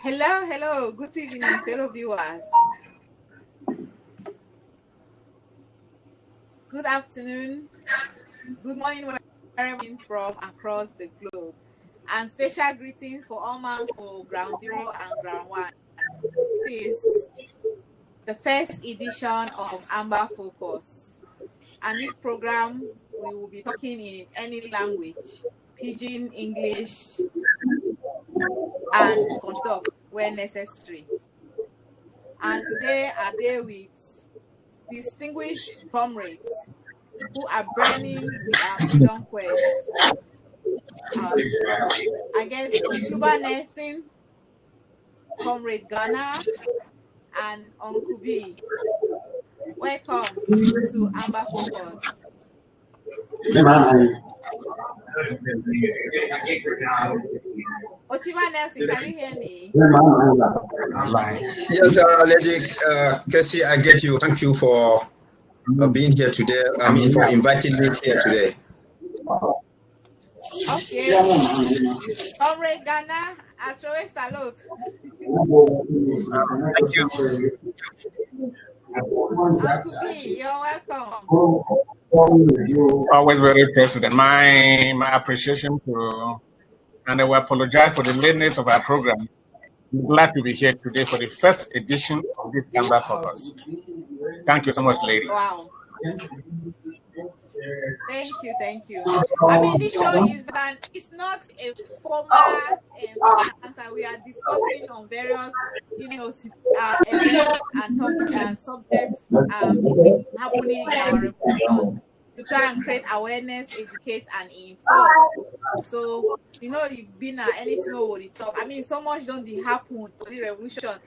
Hello, hello. Good evening, fellow viewers. Good afternoon. Good morning, wherever you're from across the globe. And special greetings for all man for Ground Zero and Ground One. This is the first edition of AmbaFocus. And this program, we will be talking in any language, Pidgin, English, and talk where necessary. And today are there with distinguished comrades who are burning with our freedom quest. I get Otuba Nelson, Comrade Ghana, and Uncle B. Welcome to AmbaFocus. Otuba Nelson, can you hear me? Yes, Lady Casey, I get you. Thank you for being here today. I mean, for inviting me here today. Okay. Comrade Ghana, I throw a salute. Thank you. Uncle B, you're welcome. Always very president. My appreciation to, and I will apologize for the lateness of our program. I'm glad to be here today for the first edition of this AmbaFocus. Thank you so much, lady. Wow. Thank you. I mean, this show it's not a formal answer. We are discussing on various, events and topics and subjects happening in our region to try and create awareness, educate, and inform. So, you've been anything over the top. I mean, so much don't happen for the revolution.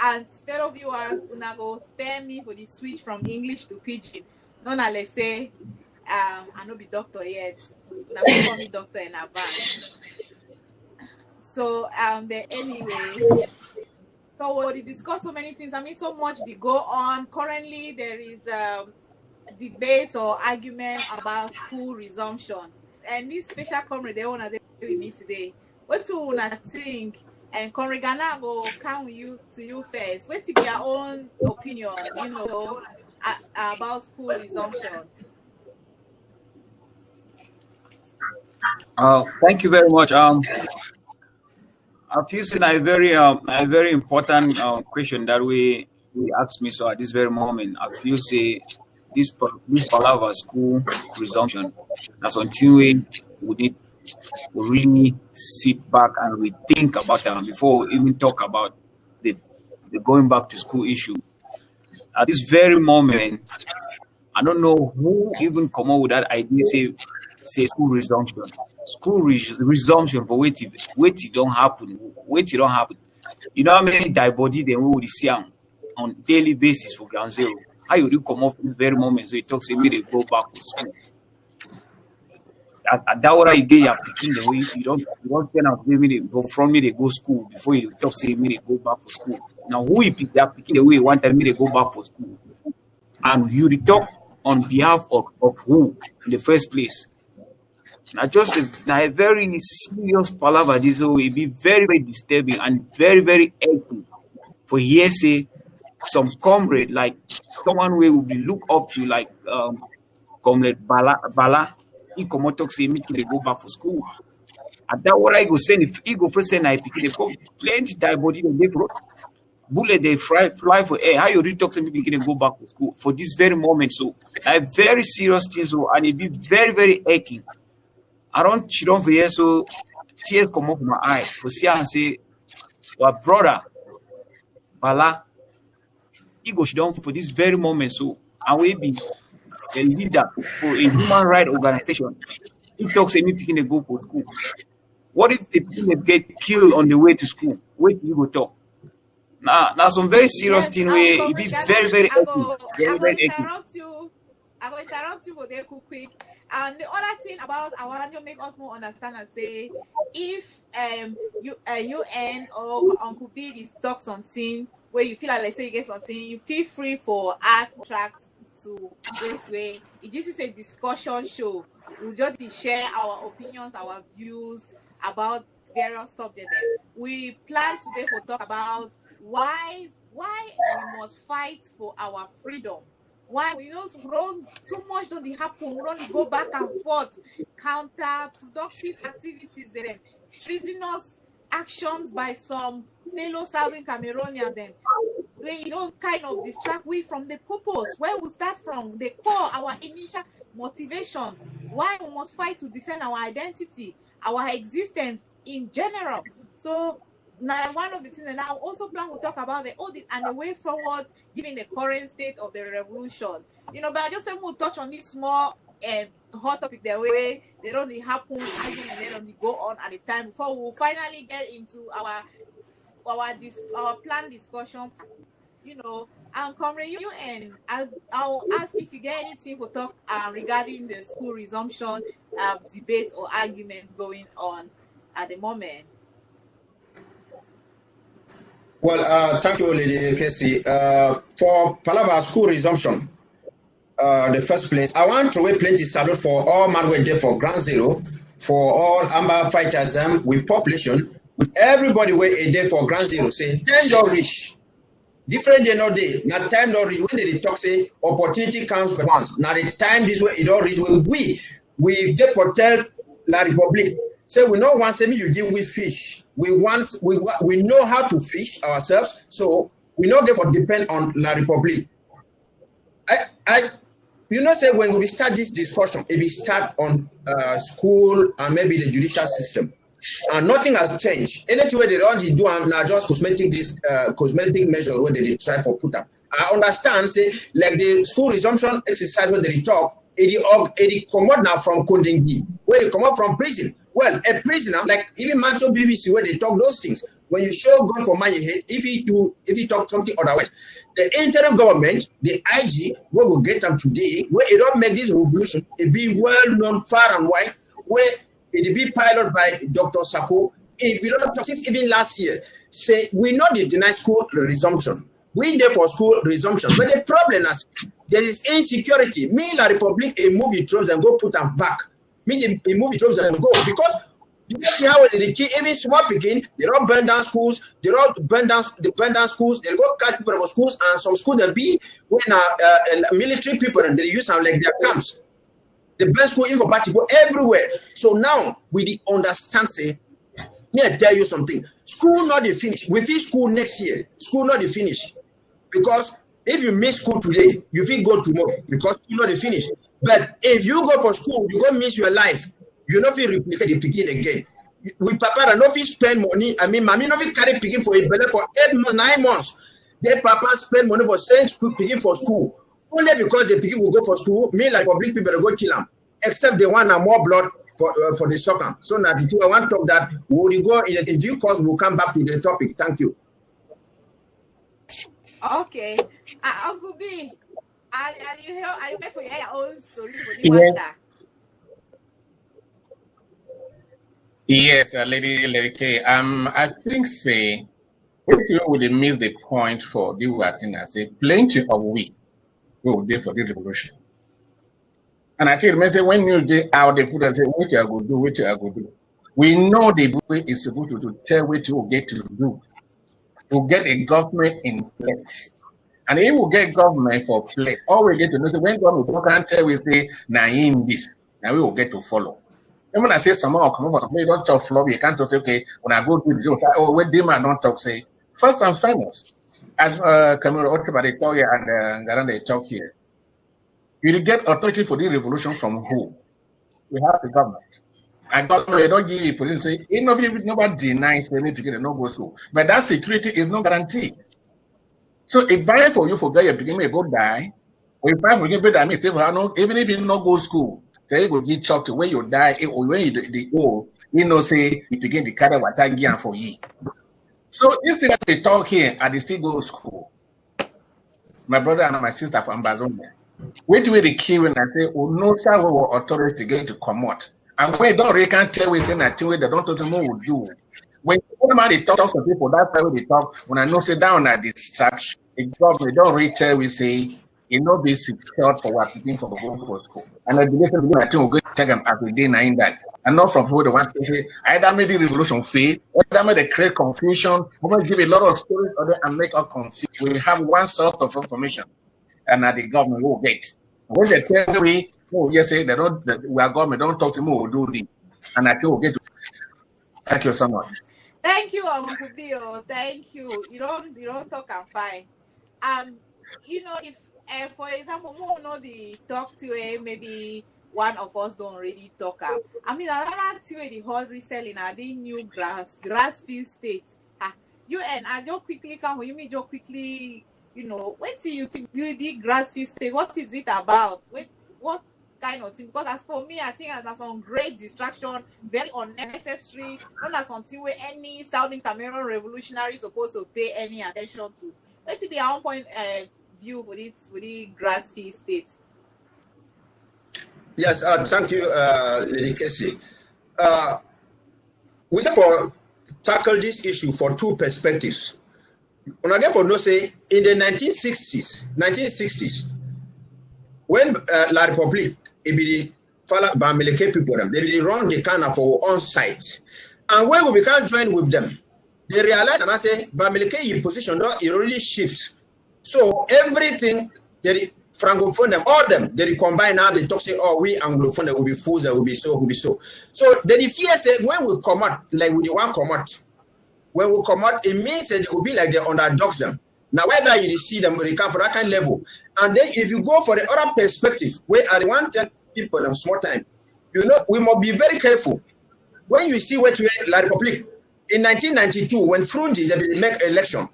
And fellow viewers, una go spare me for the switch from English to Pidgin. None let's say. I no be doctor yet. Now we call me doctor in advance. So but anyway, so we discuss so many things. I mean, so much they go on. Currently, there is debate or argument about school resumption. And this special comrade they wanna with me today. What do you think? And Comrade Ghana go come with you to you first. What is your own opinion? About school resumption. Thank you very much. I feel it's a very important question that we asked me. So at this very moment, I feel say this palaver school resumption. That's until we need to really sit back and we think about that before we even talk about the going back to school issue. At this very moment, I don't know who even come up with that idea. Say school resumption. School resumption for wait it don't happen. You know how many die body they will see on daily basis for Ground Zero. How you come off this very moment so you talk say me they go back to school. At that what you get your picking the way you don't send out me they go from me they go school before you talk say me they go back for school. Now who you pick that picking the way one time me they go back for school. And you talk on behalf of who in the first place. Now, just a very serious palaver. This will be very, very disturbing and very, very aching for here say some comrade like someone we will be looked up to like comrade Bala. He come out talk say me they go back for school. At that what I go send if he go first send I pick they go plenty die body they go bullet they fly for air. How you really talk to me they go back to school for this very moment? So a very serious thing so and it be very, very aching. I don't cheat on for here, so tears come up my eye. For see and say, "Our brother, Bala, he go down for this very moment. So I will be a leader for a human rights organization. He talks me picking a go for school. What if the people get killed on the way to school? Wait till you go talk. Now some very serious thing where it be very, very I will interrupt you for there quick. And the other thing about I want to make us more understand and say if UN or Uncle B is talk something where you feel like let's say you get something, you feel free for art or tract to way. It just is a discussion show. We'll just share our opinions, our views about various subjects. We plan today to talk about why we must fight for our freedom. Why we don't run too much on the happen, run go back and forth, counterproductive activities, treasonous actions by some fellow Southern Cameroonians, when you don't kind of distract we from the purpose, where we start from, the core, our initial motivation, why we must fight to defend our identity, our existence in general. So now one of the things that I also plan to talk about the audit and the way forward, given the current state of the revolution. But I just say we'll touch on this small hot topic the way they don't happen, argument, they don't go on at the time before we'll finally get into our planned discussion. And Comrade UN, I'll ask if you get anything to talk regarding the school resumption debate or argument going on at the moment. Well, thank you, Lady Casey. For Palaba school resumption, the first place, I want to wait plenty salute for all man were there for Ground Zero, for all Amba fighters with population, with everybody were there for Ground Zero. Say, time don't reach. Different day, no day. Now time don't reach. When they talk, say, opportunity comes but once. Now the time this way, it don't reach. We therefore tell La Republic, say, we don't want me you give we fish. We know how to fish ourselves, so we not therefore depend on La Republic. Say when we start this discussion, if we start on school and maybe the judicial system, and nothing has changed. Anything where they don't do now just cosmetic measures where they try for put up. I understand, say, like the school resumption exercise when they talk, it come out now from Kundingi, where they come out from prison. Well, a prisoner, like even Macho BBC, where they talk those things, when you show gun for money head, if he talk something otherwise, the interim government, the IG, we will get them today, where it don't make this revolution, it be well known far and wide, where it be piloted by Dr. Sako. If we don't talk since even last year, say we know they deny school resumption. We there for school resumption, but the problem is there is insecurity. Me, La Republic, a movie troops and go put them back. Me, a movie troops and go because you see how they keep even small picking. They don't burn down schools. They don't burn down schools. They go catch people for schools, and some schools they be when military people and they use them like their camps. The best school info party go everywhere. So now we understand. Say, me I tell you something. School not the finish. We finish school next year. School not the finish. Because if you miss school today, you will go tomorrow because school not the finish. But if you go for school, you go miss your life. You not feel replicate the picking again. We papa and no fit spend money. I mean, mommy no fit carry picking for a belly for 8 months, 9 months. Then papa spend money for sending school picking for school. Only because the picking will go for school, me like public people go kill them. Except they want more blood for the soccer. So now the two I want to talk that we will go in due course. We'll come back to the topic. Thank you. Okay, Uncle B, are you ready for your own story for the wonder? Yes, Lady K. I think say if you would miss the point for the Watina, say plenty of we will be for the revolution. And I tell you, when you day out, they put us say, what you are going to do, what you are going to do. We know the way is supposed to tell what you will get to do. To get a government in place. And if we get government for place, all we get to know is when government can't tell we say, now in this, now we will get to follow. And when I say someone come over, you don't talk flow, you can't just say, okay, when I go to the oh, when they might not talk, say, first and foremost, as Cameroon they talk here and Garan they talk here. You get authority for the revolution from who? We have the government. And government don't give you police say, nobody denies any to get a no go school. But that security is no guarantee. So if buy for you for get your beginning, go die. Or if buy for you, better mean even if you not go school, they will get chopped when you die or when you go, say you begin the carry what I give for you. So this thing that they talk here, and they still go to school. My brother and my sister from Ambazonia. Wait till the key when I say, oh no, sir, we authority get to come out. And when don't really can't tell we say that they don't know what to do. When they talk to people, that's why they talk. When I know sit down at distraction, the government don't really tell we say it not be secured for what people for go for school. And I believe I think we'll go check them every day now in that. and not from who they want to say, either made the revolution fail, either made they create confusion, or give a lot of stories and make us confused. We have one source of information, and the government will get. When they tell me, oh, yes, they don't, we are government, don't talk to me, we'll do this. And I think we'll get to. Thank you so much. Thank you, Uncle Bill. Thank you. You don't talk and fine. If for example, we know the talk to maybe one of us don't really talk up. I mean, another thing the whole reselling are the new grassfield states. And I just quickly come. You mean just quickly, what do you think the grassfield state? What is it about? What kind of thing? Because as for me, I think there's some great distraction, very unnecessary, not as something where any Southern Cameroon revolutionary supposed to pay any attention to. What is the our point view for the grassfield states? Yes, thank you, Lady Casey. We therefore tackle this issue for two perspectives. And again, for no say, in the 1960s, when La République, it Bamileke people, they run the kind of our own site. And when we can't join with them, they realize and I say, Bamileke position, it really shifts. So everything, they Francophone, them, all them, they combine now, they talk, say, oh, we Anglophone, there will be fools, there will be so, will be so. So then the fear say, when we come out, like we want to come out, when we come out, it means that it will be like they underdogs them. Now, whether you see them, they come for that kind of level. And then if you go for the other perspective, where I want to tell people them small time, we must be very careful. When you see what we La République, in 1992, when Frundi, they make election,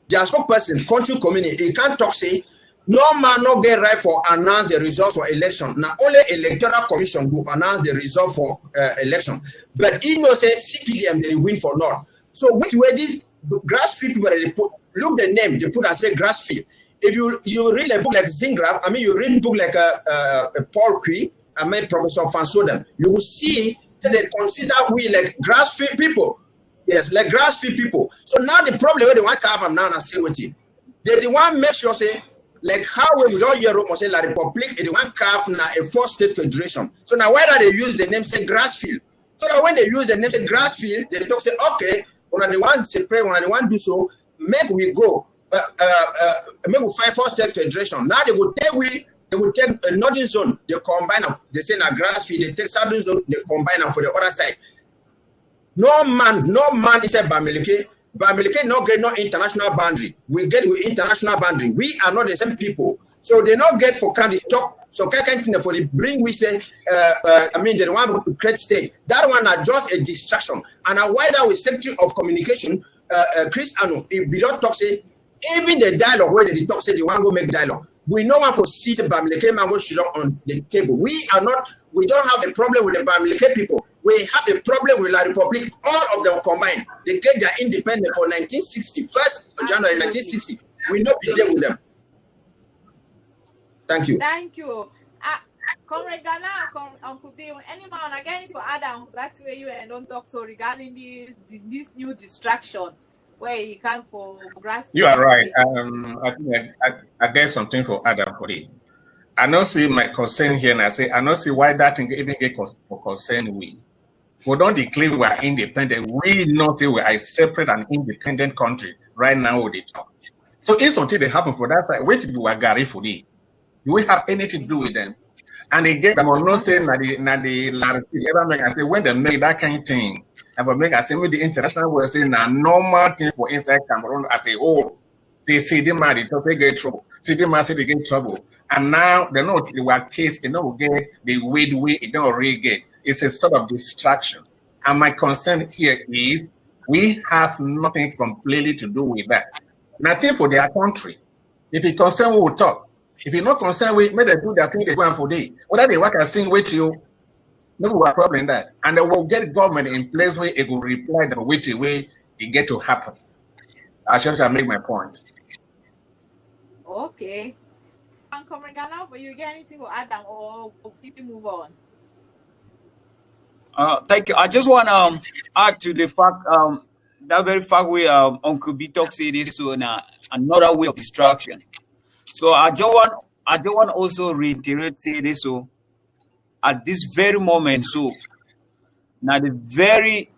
the spokesperson, country community, he can't talk, say, no man no get right for announce the results for election. Now only electoral commission will announce the result for election. But he knows say CPDM they win for not. So which way these grassfield people they put look the name they put and say grassfield. If you read a book like Zingraf, I mean you read a book like Paul Cui, I mean Professor Fansodem, you will see that they consider we like grassfield people. Yes, like grassfield people. So now the problem where they want to have them now and say what it. They want to make sure say like how we don't Europe or say La République, they want to have now a 4-state federation. So now why do they use the name say grassfield? So that when they use the name say grassfield, they talk say okay, when they want to separate, when they want to do so, make we go, make we find 4-state federation. Now they will take a northern zone, they combine them. They say na grassfield, they take southern zone, they combine them for the other side. No man is a Bamileke. Bamileke not get no international boundary. We get with international boundary. We are not the same people. So they not get for candy talk. So can't for the bring we say I mean the one to create state. That one are just a distraction. And a wider with Secretary of Communication, Chris Anu, if we don't talk say even the dialogue where they talk say they want to go make dialogue. We know one for see the Bamileke man go sit on the table. We don't have a problem with the Bamileke people. We have a problem with La République. All of them combined. They get their independence for 1960, 1st of January 1960. We not be there with them. Thank you. Thank you. Comrade Ghana, Uncle Bill, anyone again to add on that's where you and don't talk so regarding this new distraction where you can for grass. You are right. I think I get something for Adam for it. I don't see my concern here, and I say I don't see why that thing even get concern we. We don't declare we are independent. We not say we are a separate and independent country right now with the talk. So if something that happen for that side, wait till we are Gary for it. Do we have anything to do with them? And again, I'm not saying that the ever make I say when they make that kind of thing, and for make I say with the international world saying a normal thing for inside Cameroon as a whole. See them man they get trouble. See them man say they get trouble. And now they know the work case, they don't get the way it don't really get. It's a sort of distraction. And my concern here is we have nothing completely to do with that. Nothing for their country. If it concern, we will talk. If you're not concerned with, may they do their thing, they go and for day. Whether they work and sing with you, no problem in that. And they will get government in place where it will reply the way the way it get to happen. I shall make my point. Okay. And Comrade Ghana, but you get anything to add or if you move on? Thank you. I just want to add to the fact that very fact where Uncle B talk say this to another way of distraction. So I don't want also reiterate say this so at this very moment, so now the very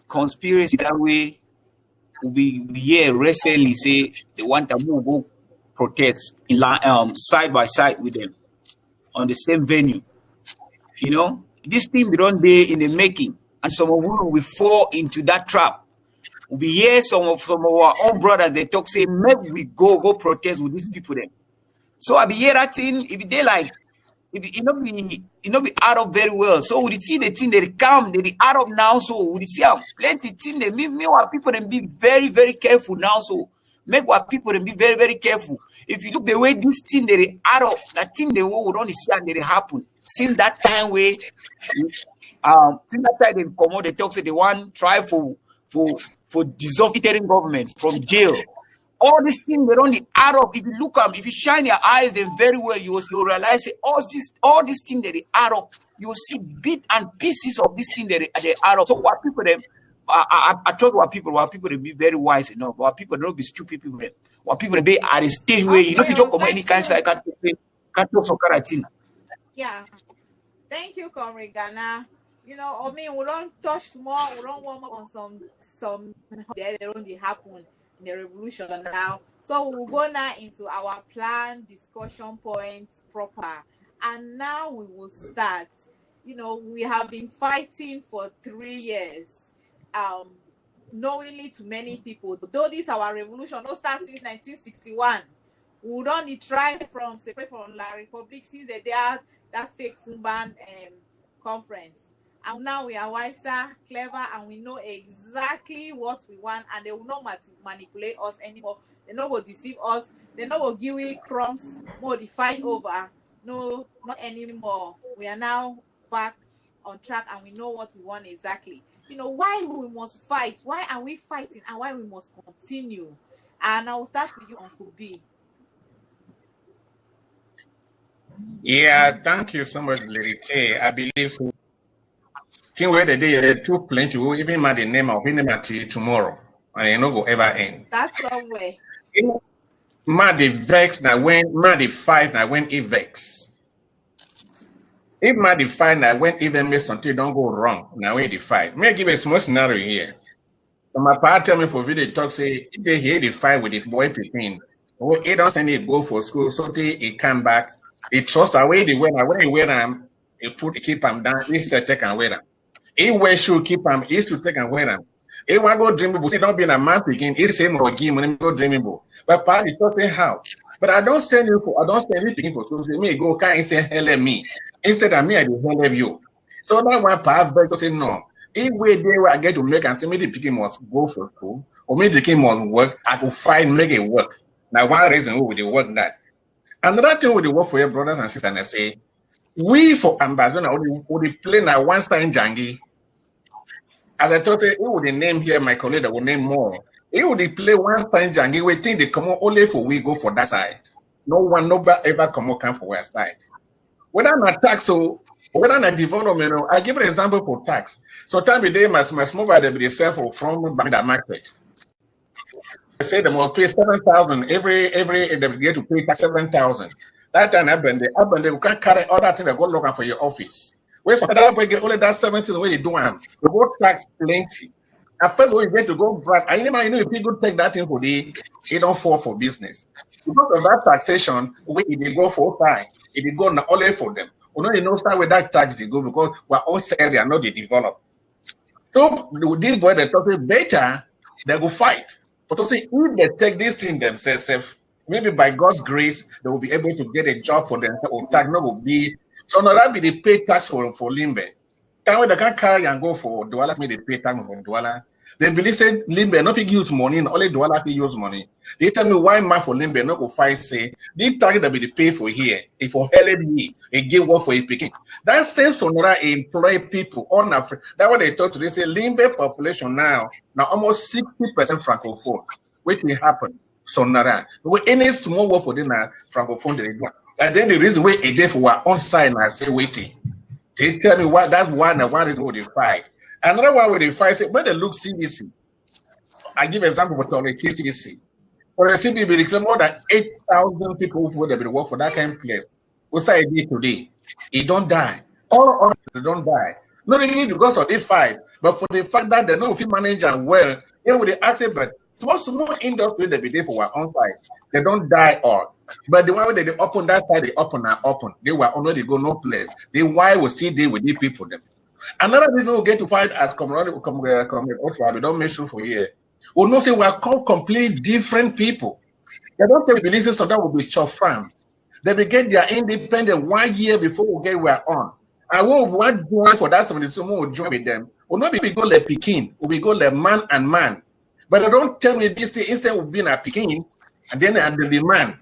conspiracy that way we hear recently say they want to move go protest in side by side with them on the same venue. You know, this thing we don't day in the making, and some of who will fall into that trap. We hear some of our own brothers they talk say maybe we go protest with these people then. So I be hear that thing if they like if it not be add up very well. So we see the thing they come, they add up now. So we see plenty thing they me our people and be very, very careful now. So make our people and be very, very careful. If you look the way this thing they add up, that thing they would only see and they happen. Since that time way since that time they come out, they talk say they want try for dissolve interim government from jail. All these things they only add up. If you look up, if you shine your eyes then very well, you will realize all these things that they add up. You will see bit and pieces of this thing that they add up. So what people them I told what people they be very wise enough. What people don't be stupid people. What people they be at a stage where you know you talk about any kind of can't talk so kind. Yeah. Thank you, Comrade Ghana. You know, I mean, we don't touch more, we don't warm up on some they only happen in the revolution now. So we'll go now into our plan discussion points proper. And now we will start. You know, we have been fighting for 3 years. Knowingly to many people. Though this our revolution no start since 1961. We don't try from separate from La Republic since they had that fake Fumban conference. And now we are wiser, clever, and we know exactly what we want, and they will not manipulate us anymore. They not will deceive us. They not will give we crumbs more the fight over. No, not anymore. We are now back on track, and we know what we want exactly. You know why we must fight. Why are we fighting, and why we must continue? And I will start with you, Uncle B. Yeah, thank you so much, Lady K. I believe so. Where the day are too plenty, we even mad the name of until tomorrow, and it no go ever end. That's somewhere. Mad the vex that when mad the fight that when it vex. If mad the fight that when even make something don't go wrong, now when the fight. May I give a small scenario here. So my partner tell me for video talk say if they hear the fight with the boy picking, oh, he don't send it go for school, so he come back, he trust away the weather, when he wear them, he keep him down, he said take and wear them. He wear shoe, keep him, he used to take and wear them. He want go dreaming, say don't be a man picking, he say no give money go dreaming. But partly thought how. But I don't send you picking for school. Say me go can't say hell me. Instead of me, I do hell you. So that one part better say no. If we day where I get to make and say me the picking must go for school, or me the picking must work, I could find make it work. Now one reason who would they work that. Another thing with the work for your brothers and sisters, and I say, we for Ambazonia would play now one time Jangi. As I told you, he would name here my colleague that will name more. He would play one time Jangi, we think they come on only for we go for that side. Nobody ever come for west side. Whether not tax or whether not development, I give an example for tax. So time a day must move out of the self from the market. They say they must pay 7,000 every they get to pay 7,000. That time happened, you can't carry all that thing that go looking for your office. Where some other people get only that 17 way they do them. The whole tax plenty. At first when you get to go back, I know if people take that thing for the it don't fall for business. Because of that taxation, when they go for time, it they go not only for them. You know, you know start with that tax they go because we're all area not they develop. So these boys they talk better, they go fight. But to say if they take this thing themselves, maybe by God's grace, they will be able to get a job for them or tax not will be so now that be the pay tax for Limbe. Time they can't carry and go for Douala, maybe they pay tax for Douala. They believe say Limbe not use money, and only Douala use money. They tell me why man for Limbe not go fight say the target that be the pay for here. If for LME, it give work for a picking. That same Sonora employ people on Africa. That's what they talk to. They say Limbe population now almost 60% francophone. Which will happen. Sonora. With any small work for them francophone they do. And then the reason why a day for our own side and say waiting. They tell me why that's one and one is what they fight. Another one where they fight say when they look CDC. I give example for the CDC. For the CDC, they declare more than 8,000 people who would have been work for that kind of place. What's I did today? He don't die. All of they don't die. Not only because of this fight, but for the fact that they don't feel manage and well, even with the accident, small industry they be there for our own fight. They don't die all. But the one where they open that side, they open and open. They were already go no place. The why will see they with the people them. Another reason we get to fight as community, we don't mention for here. We know say we are called completely different people. They don't tell believe so that will be chop farm. They will get their independent 1 year before we get we're on. I won't want join for that somebody someone will join with them. Or not we go like Pekin, or we go like man and man. But I don't tell me this thing instead of being a Pekin, and then and the man.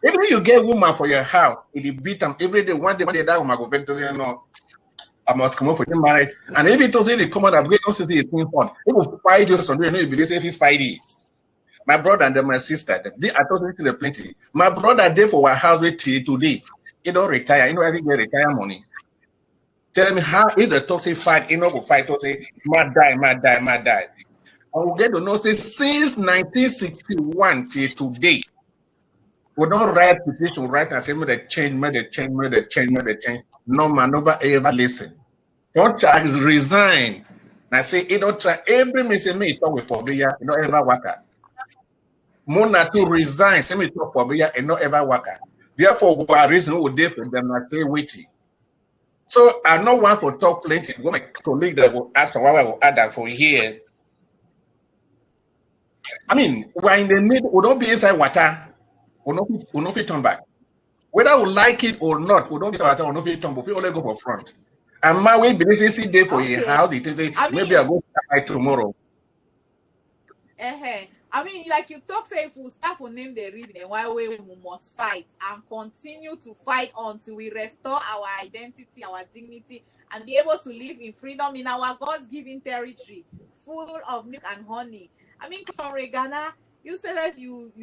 Even if you get woman for your house, it beat them every day, one day that woman go back to say, no, I must come up for them married. And if it does really come out, I'm going to say it's fun. It will fight you something, you know, you believe if you fight it. My brother and then my sister, they are talking to the plenty. My brother there for our house with today. He don't retire. You know, every get retire money. Tell me how is the toxic fight, you know, go fight to say, mad die, mad die, mad die. I will get to know, say, since 1961 till today, we don't write petition, write and say, me the change, me the change, me the change, me the change. No man, nobody ever listen. Don't try to resign. I say, you don't try, every missing me, talk with Pobia, you don't ever work out. Mona to resign, say me talk Pobia, and not ever work out. Therefore, we are reason we dey for them, I say, waiting. So I know one for talk plenty. Go my colleague that will ask why I will add that for here. I mean, we're in the middle, we don't be inside water, we don't fit turn back. Whether we like it or not, we don't be inside water, we don't fit turn, but we only go for front. And my way be this day for a house, it is maybe I go start tomorrow. I mean, like you talk, say if we start to name the reason why we must fight and continue to fight until we restore our identity, our dignity, and be able to live in freedom in our God-given territory, full of milk and honey. I mean, Comrade Ghana, you said that you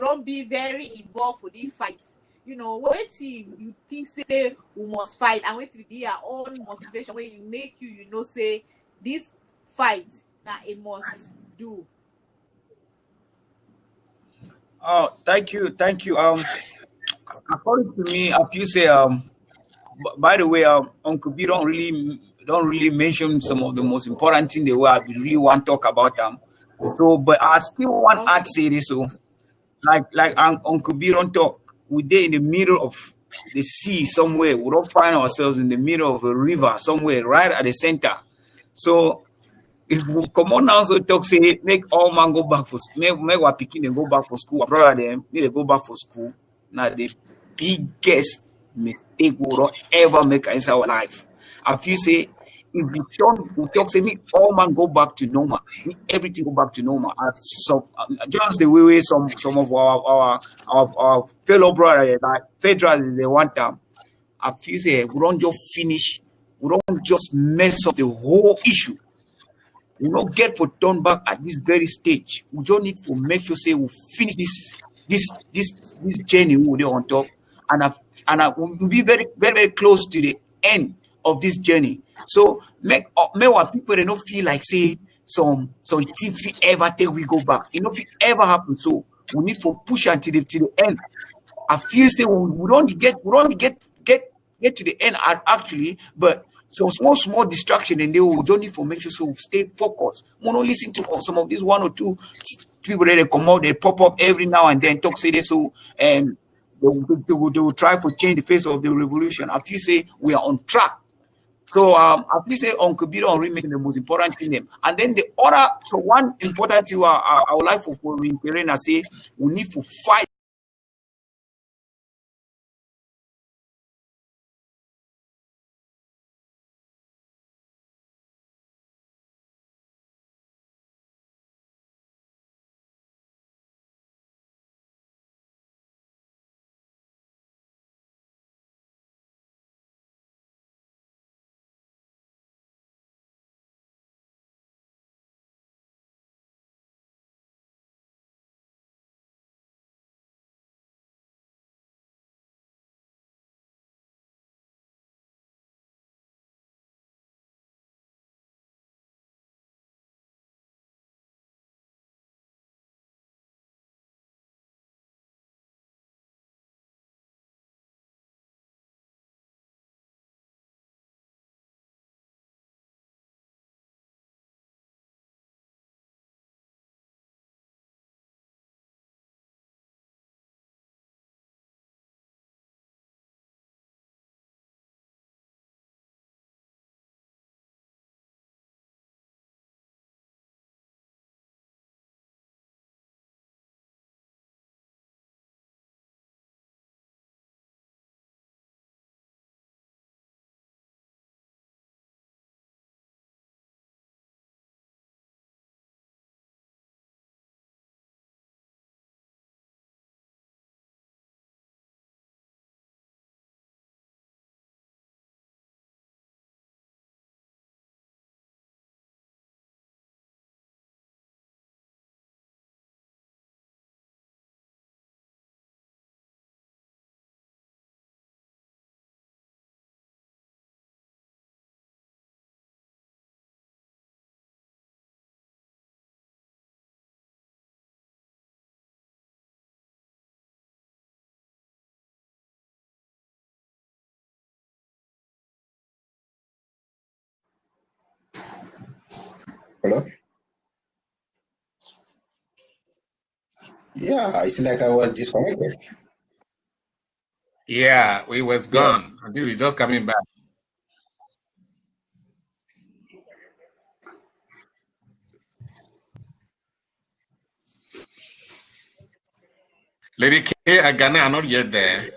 don't be very involved with the fight. You know, wait till you think say we must fight, and wait till be your own motivation where you make you know say this fight that it must do. Oh, thank you. According to me, if you say, by the way, Uncle B don't really mention some of the most important things the way I really want to talk about them. So, but I still want to say this. So, like Uncle B don't talk. We're there in the middle of the sea somewhere. We don't find ourselves in the middle of a river somewhere, right at the center. So, if we come on now, so talk say make all man go back for school, make our picking and go back for school. Our brother them need to go back for school. Now the biggest mistake we don't ever make in our life. If you say if we talk say make all man go back to normal, make everything go back to normal. So just the way some of our fellow brothers like federal they want them. If you say we don't just finish, we don't just mess up the whole issue. We not get for turn back at this very stage. We just need to make sure say we finish this journey we on top, and we'll be very very very close to the end of this journey. So make our people they not feel like say some thing ever take we go back. It not ever happen. So we need to push until the end. I feel say we don't get to the end actually, but some small distraction and they will don't need for make sure so we stay focused. We don't listen to some of these one or two people that they come out, they pop up every now and then talk say this so they will try to change the face of the revolution. I feel say we are on track. So I feel say Uncle B don't really make the most important thing. And then the other one important thing I would like for I say we need to fight Hello? Yeah, it's like I was disconnected. Yeah, we was gone until we just coming back. Lady K and Ghana are not yet there.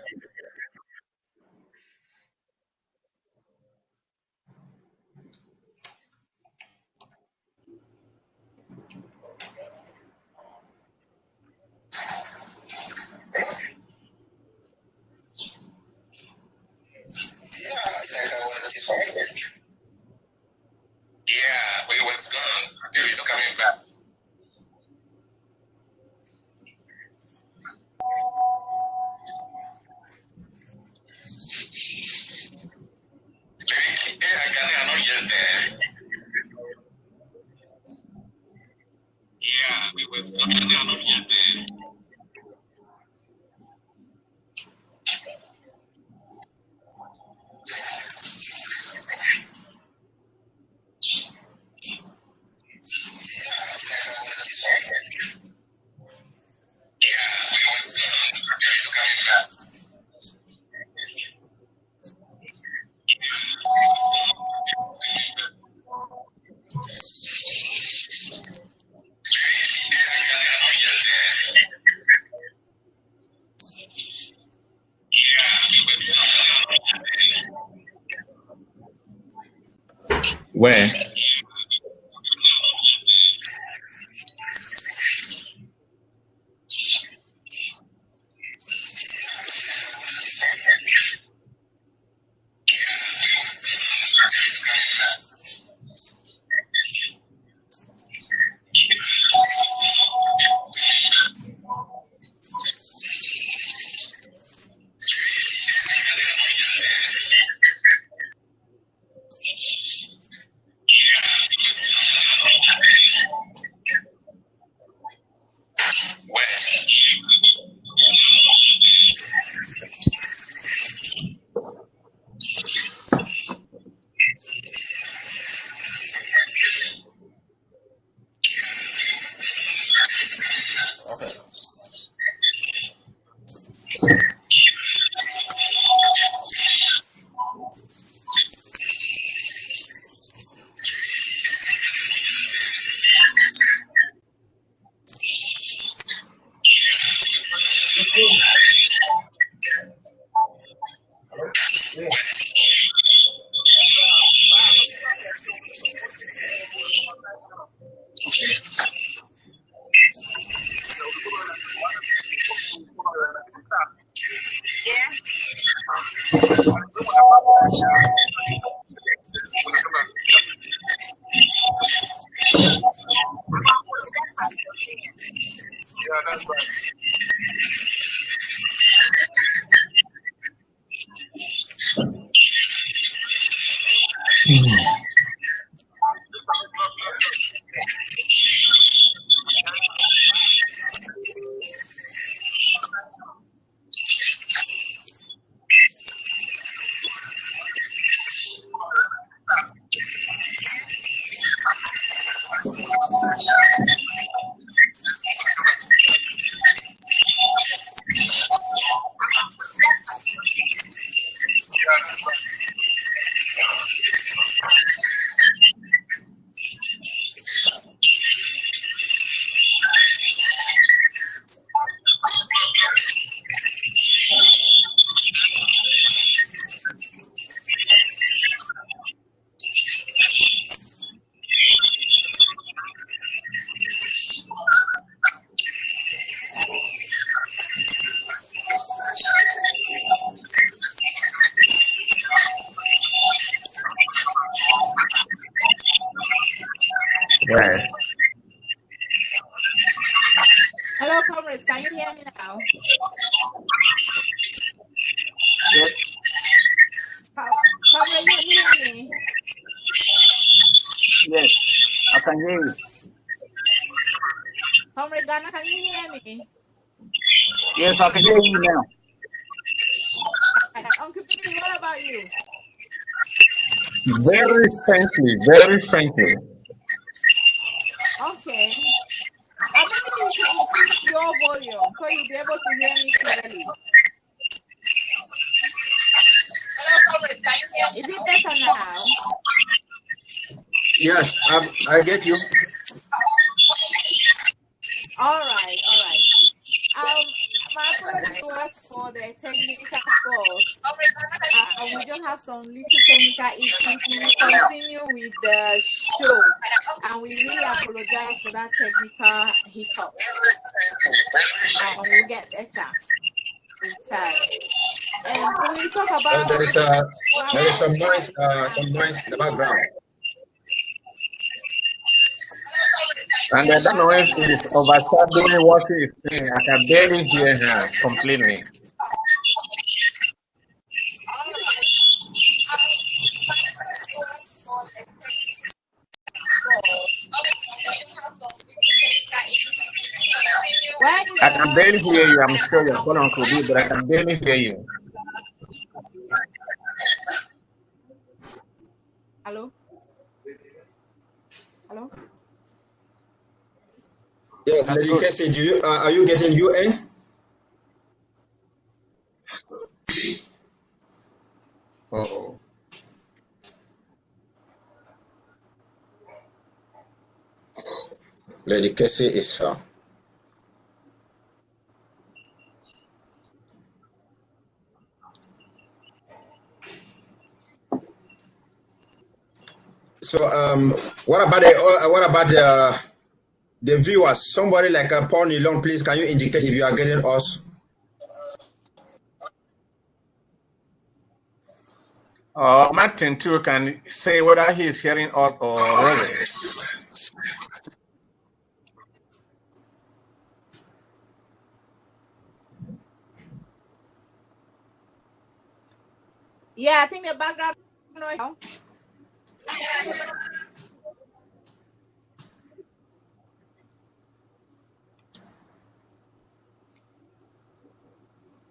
Yeah, we was gone until we just coming back. Lady K and Ghana are not yet there. Yeah, we was gone and they are not yet there. Where? Where? Hello, comrades. Can you hear me now? Yes. Comrade, can you hear me? Yes. I can hear you. Comrade Ghana, can you hear me? Yes, I can hear you now. Uncle P, what about you? Very faintly, very faintly. Yes, I get you. All right. My apologies for the technical fault. We just have some little technical issues. We will continue with the show, and we really apologize for that technical hiccup. We'll get better with time. When we talk about there is some noise in the background. And I don't know if it is overshadowing what she is saying. I can barely hear her completely. I can barely hear you. I'm sure your phone could be, but I can barely hear you. Hello? Hello? Yes, Lady Casey, do you are you getting UN? Oh. Lady Casey is so what about the viewers? Somebody like Paul Nilon, please can you indicate if you are getting us? Martin too can say whether he is hearing us or Robert. Yeah, I think the background noise.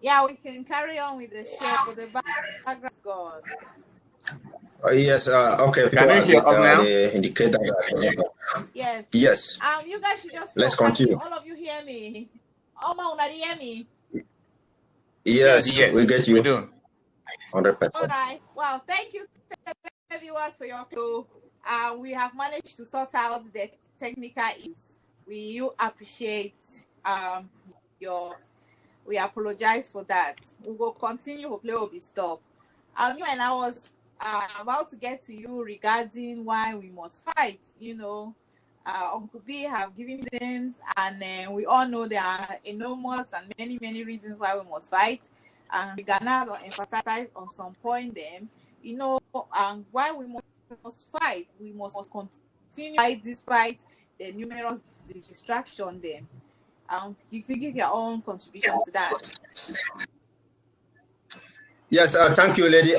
Yeah, we can carry on with the show, but the background's gone. Yes, okay. Can you hear us now? Indicate that. Yes. Yes. You guys should just let's continue. All of you hear me? Oma, una hear me? Yes, we get you. We do. 100%. All right. Well, thank you, viewers, for your show. We have managed to sort out the technical issues. We appreciate we apologize for that. We will continue. Hopefully, will be stopped. You and I was about to get to you regarding why we must fight. You know, Uncle B have given reasons, and we all know there are enormous and many reasons why we must fight. And we can now emphasize on some point them. You know, why we must fight. We must continue fight despite the numerous distractions them. If you give your own contribution to that. Yes, thank you, lady.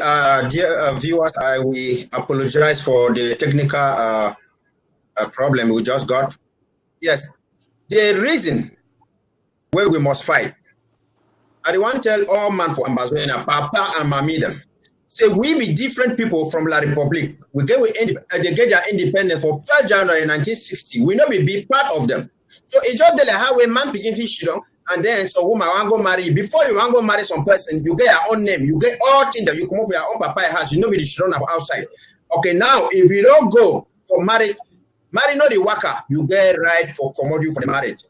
Dear viewers, we apologize for the technical problem we just got. Yes, the reason why we must fight. I want to tell all man for Ambazonia, Papa and Mamida. Say we be different people from La Republic. They get their independence for 1st January 1960. We not be part of them. So it's just like how a man begin fish, and then so woman want go marry. Before you want go marry some person, you get your own name, you get all things that you come up with your own papa house. You know be the children of outside. Okay, now if you don't go for marriage, marry not the worker, you get right for commodity for the marriage.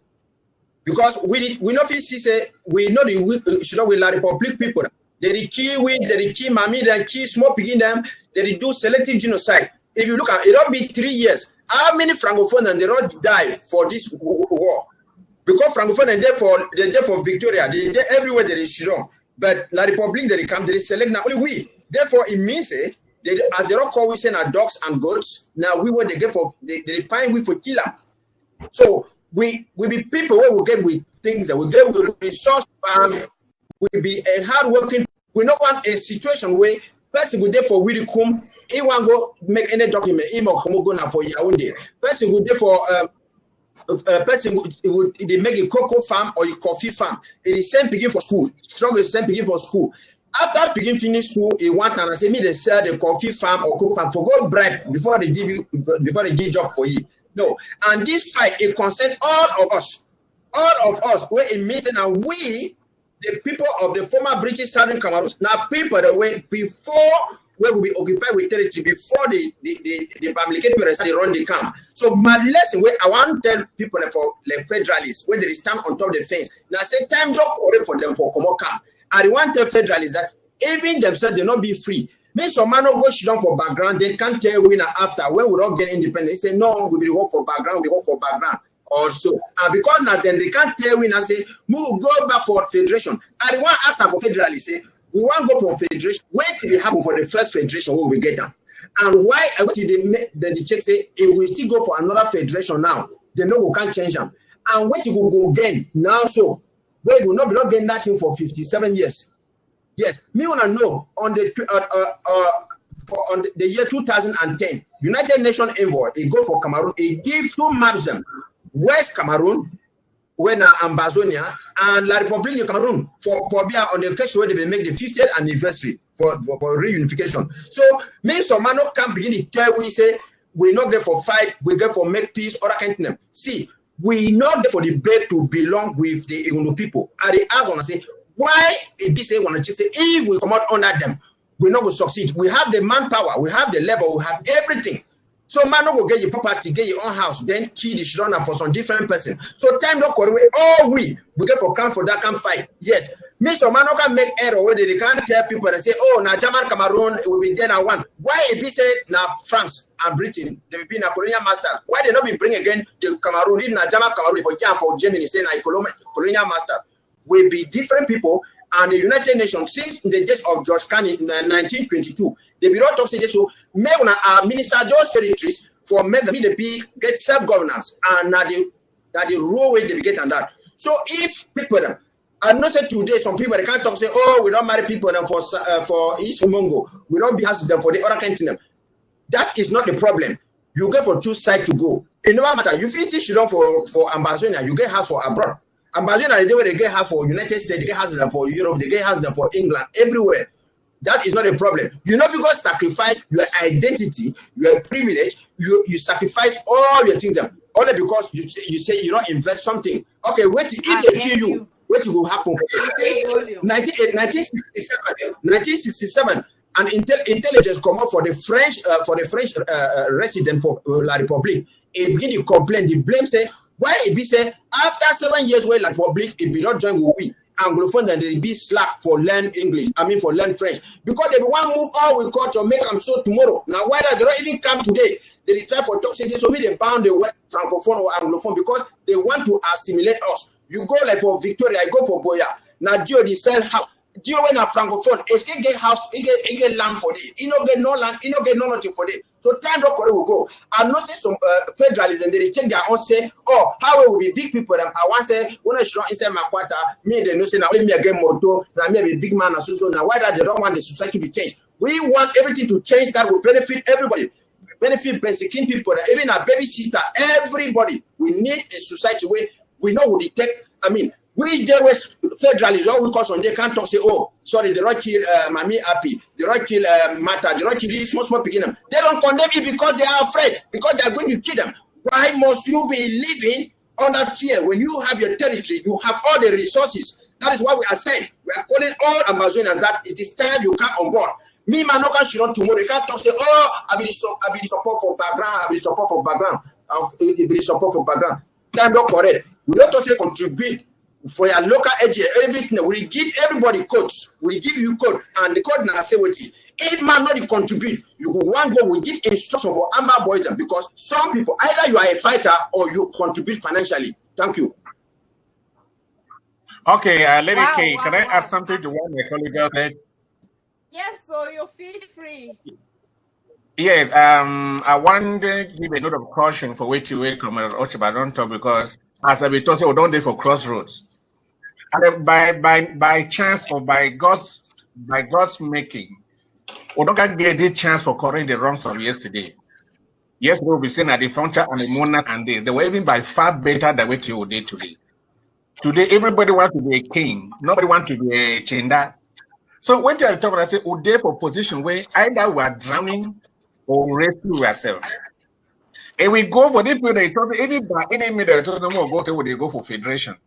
Because we not feel say we know the children with La Republic people. They kill with they kill mammy, they kill small begin them, they do selective genocide. If you look at it, it'll be 3 years. How many Francophones and they all die for this war? Because Francophone and they're there for Victoria, they're everywhere they is Children. But La Republic they come, they select now only we. Therefore, it means as they all call we send our dogs and goats. Now we what they get for they find we for killer. So we be people where we get with things that we get with resource we be a hard working. We don't want a situation where person go there for really come. He want go make any document. He more come go now for Yaoundé. Person go there for person would they make a cocoa farm or a coffee farm. It is same begin for school. Struggle is same begin for school. After begin finish school, he want and I say me they sell the coffee farm or cocoa farm for go bribe before they give job for you. No, and this fight it concerns all of us. Where it means that we. The people of the former British Southern Cameroon, now people that went before where we be occupied with territory before the Bamileke parents they run the camp. So my lesson where I want to tell people for the federalists when they stand on top of the fence. Now say time don't worry for them for Komo camp. I want to tell federalists that even themselves they not be free. Me some man go sit down for background, they can't tell winner after when we don't get independent. They say no, we will work for background, we work for background. Also, and because now then they can't tell winner say move go back for federation. I want to ask them for federalists say we want to go for federation. Wait till we happen for the first federation where we get them. And why the check say if we still go for another federation now, they know we can't change them. And wait till we go again now so we will not be getting nothing for 57 years. Yes, me wanna know on the on the year 2010, United Nations envoy, he go for Cameroon, he gives two maps them. West Cameroon, when Ambazonia, and La Republique of Cameroon for Pobia on the occasion where they will make the 50th anniversary for reunification. So me some man can begin to tell we say we not there for fight, we get for make peace or can't. See, we not there for the bed to belong with the Igbo people. And they are gonna say why if they say wanna say if we come out under them, we not going to succeed. We have the manpower, we have the labor, we have everything. So man not go get your property, get your own house, then kill the children for some different person. So time not go away. All we get for camp for that camp fight. Yes. Me so man not can make error where they can't tell people and say, oh now German Cameroon will be there now one. Why if he say now France and Britain they will be in a colonial master? Why they not be bring again the Cameroon, even now German Cameroon for Germany say now colonial master? Will be different people. And the United Nations, since the days of George Carney in 1922, they be not talking so may minister those territories for make the be get self-governance and that the rule way they get and that. So if people I know say today some people they can't talk say oh we don't marry people them for East Mongo, we don't be house them for the other country. That is not the problem. You get for two sides to go. It no matter. You feel still for Ambazonia, you get house for abroad. Ambazonia, the way they get house for United States, they get house for Europe, they get house for England, everywhere. That is not a problem. You know, because sacrifice your identity, your privilege, you sacrifice all your things only because you say you don't invest something. Okay, wait if they kill you, what will happen? 1967, an intelligence come up for the French resident for La Republique. It begin to complain, the blame say. Why it be say after 7 years where La Republique it be not join with we Anglophone and they be slack for learn English, for learn French. Because they want move all with culture, make them so tomorrow. Now why they don't even come today? They try for talk say this so me they bound the word Francophone or Anglophone because they want to assimilate us. You go like for Victoria, I go for Boya. Now Dio they sell house. Dio when a Francophone, it's get house, it get land for this. You know get no land, you know get no nothing for this. So time don't will go. I know see some federalism they check their own say, oh, how will be big people? I want say when I show inside my quarter, me they know say now let me again moto, now me be big man so now why that they don't want the society to change? We want everything to change that will benefit everybody. Benefit basic people, even a baby sister, everybody. We need a society where we know who detect. Which there was federalism, all we cause on they can't talk say, oh, sorry, they don't kill Mami Happy, they don't kill Mata, they don't kill this small beginner. They don't condemn it because they are afraid, because they are going to kill them. Why must you be living under fear when you have your territory, you have all the resources? That is what we are saying. We are calling all Ambazonians that it is time you come on board. Me, Manoka, should not tomorrow. You can't talk say, oh, I be support for background, I be support for background, I be support for background. Time not correct. We don't talk say contribute. For your local area, everything we give everybody codes. We give you code, and the code now say what it. If man not contribute, you go one go. We give instruction for Amba boys because some people either you are a fighter or you contribute financially. Thank you. Okay, Lady K, can I ask something to one of my colleagues out there? Yes, so you feel free. Yes, I want to give a note of caution for which you will come and don't talk because as I be told, we don't do for crossroads. And by chance or by God's making, we don't get the chance for correcting the wrongs of yesterday. Yes, we'll be saying at the frontier and the monarch and they were even by far better than what you did today. Today, everybody wants to be a king. Nobody wants to be a chenda. So when you are talking, I say, we're there for position where either we are drowning or rescue ourselves. And we go for the people they talk any minute they talk no more go say they go for federation.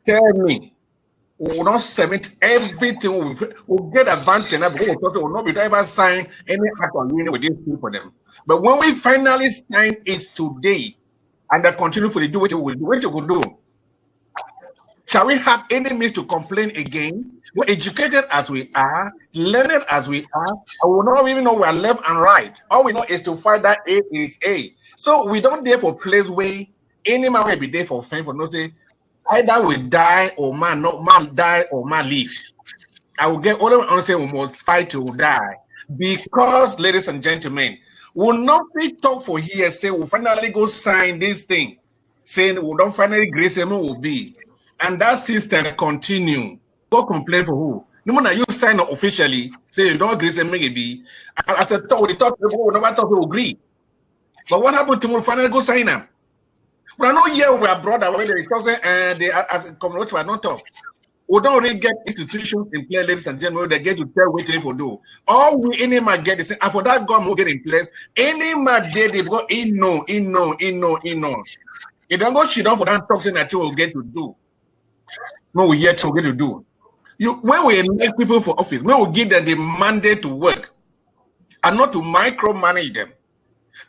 Tell me, We will not submit everything. We'll get advantage and we will not be ever sign any act of union with these people for them. But when we finally sign it today and they continue for the do what you will do, what you will do. Shall we have any means to complain again? We're educated as we are, learned as we are, and we don't even know we are left and right. All we know is to find that A is A. So we don't dare for place where any man will be there for fame for no say either we die or man, not man die or man live. I will get all of them say we must fight to die. Because, ladies and gentlemen, we'll not be talk for here, say we'll finally go sign this thing, saying we don't finally grace him will be. And that system continue. Go complain for who? No matter you sign up officially, say you don't agree, say maybe. As a talk, we talk, we never talk, we agree. But what happened to me? Finally go sign them. We are not here. We are brother. They as a community, we are not talk. We don't really get institutions in place, ladies and gentlemen. They get to tell what they for do. All we any man get is and for that government will get in place. Any man they go in no. It don't go shit down for that toxin that you will get to do. No, we yet to get to do. When we elect people for office, when we give them the mandate to work and not to micromanage them.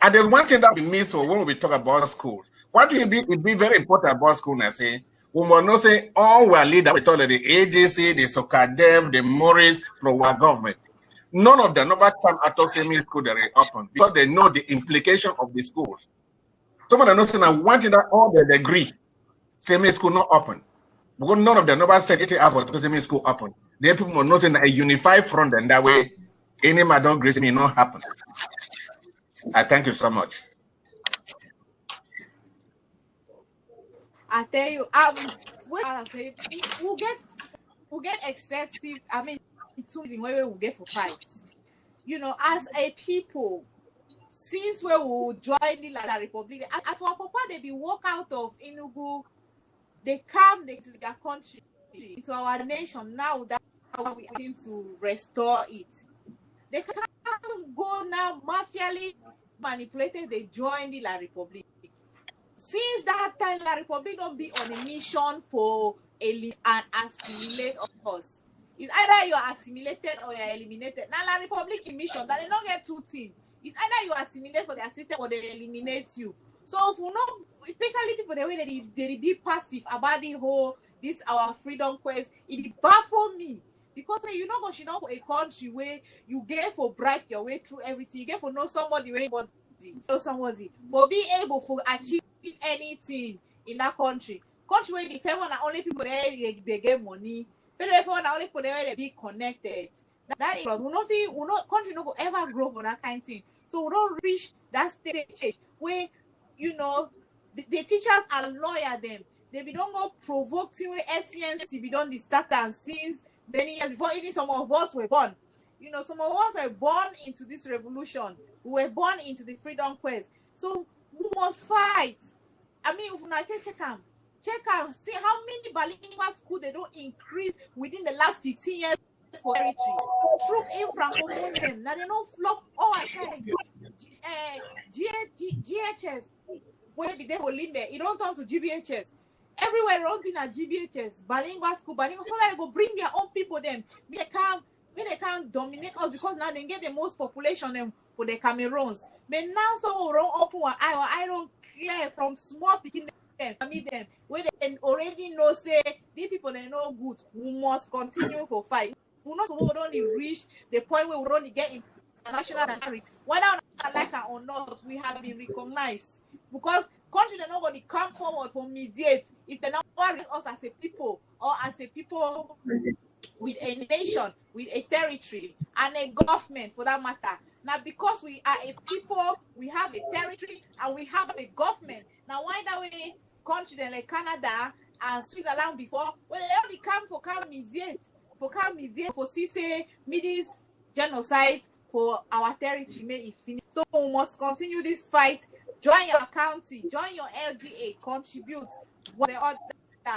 And there's one thing that we miss for when we talk about schools. What will be very important about school? I say, we must not say all we are leaders, we talk about the AJC, the SOCADEV, the Morris, from our government. None of them never come at us saying school that are open because they know the implication of the schools. Some of them know saying, I want that all they agree, same school not open. Because none of them never said it about the same school open. The people must know saying a unified front, and that way any man don't grace may not happen. I thank you so much. I tell you, what I say, we'll get excessive. I mean, it's something where we'll get for fights. You know, as a people, since we will join the La Republic, as our papa they be walk out of Enugu, they come to their country, into our nation. Now that we are going to restore it, they can't go now mafially manipulated. They join the La Republic. Since that time, La Republic don't be on a mission for and assimilate us. It's either you are assimilated or you are eliminated. Now La Republic in mission that they don't get two things. It's either you assimilate for their system or they eliminate you. So if we know, especially people the way they be passive about the whole this our freedom quest, it baffles me. Because you know she don't for a country where you get for bribe your way through everything, you get for know somebody for be able to achieve anything in that country where the favor not only people there they get money, but the favor not only people there they be connected. That is we not country no go ever grow for that kind of thing. So we don't reach that stage where you know the teachers are lawyer them. They be don't go provoking with SCNC be done the starter since many years before even some of us were born. You know, some of us were born into this revolution. We were born into the freedom quest. So we must fight. I mean, if we not check out, see how many bilingual schools they don't increase within the last 15 years for territory. Troop in Francophone them. Now they don't flop all time. GHS, where be there for Limbe, it don't turn to GBHS. Everywhere around in a GBHS, bilingual school, so that they go bring their own people them. They can't dominate us because now they get the most population them for the Cameroons. But now someone wrong open one eye, I don't care from small picking them, meet them, where they already know say these people they know good. We must continue for fight. We not only reach the point where we only get international salary. Whether like it or not, we have been recognized because country they're not going to come forward for mediate if they not reach us as a people or as a people with a nation, with a territory and a government for that matter. Now, because we are a people, we have a territory and we have a government. Now, why that way country like Canada and Switzerland before, well, they only come mediate, for see say this genocide for our territory may it finish. So we must continue this fight. Join your county, join your LGA, contribute. What the other,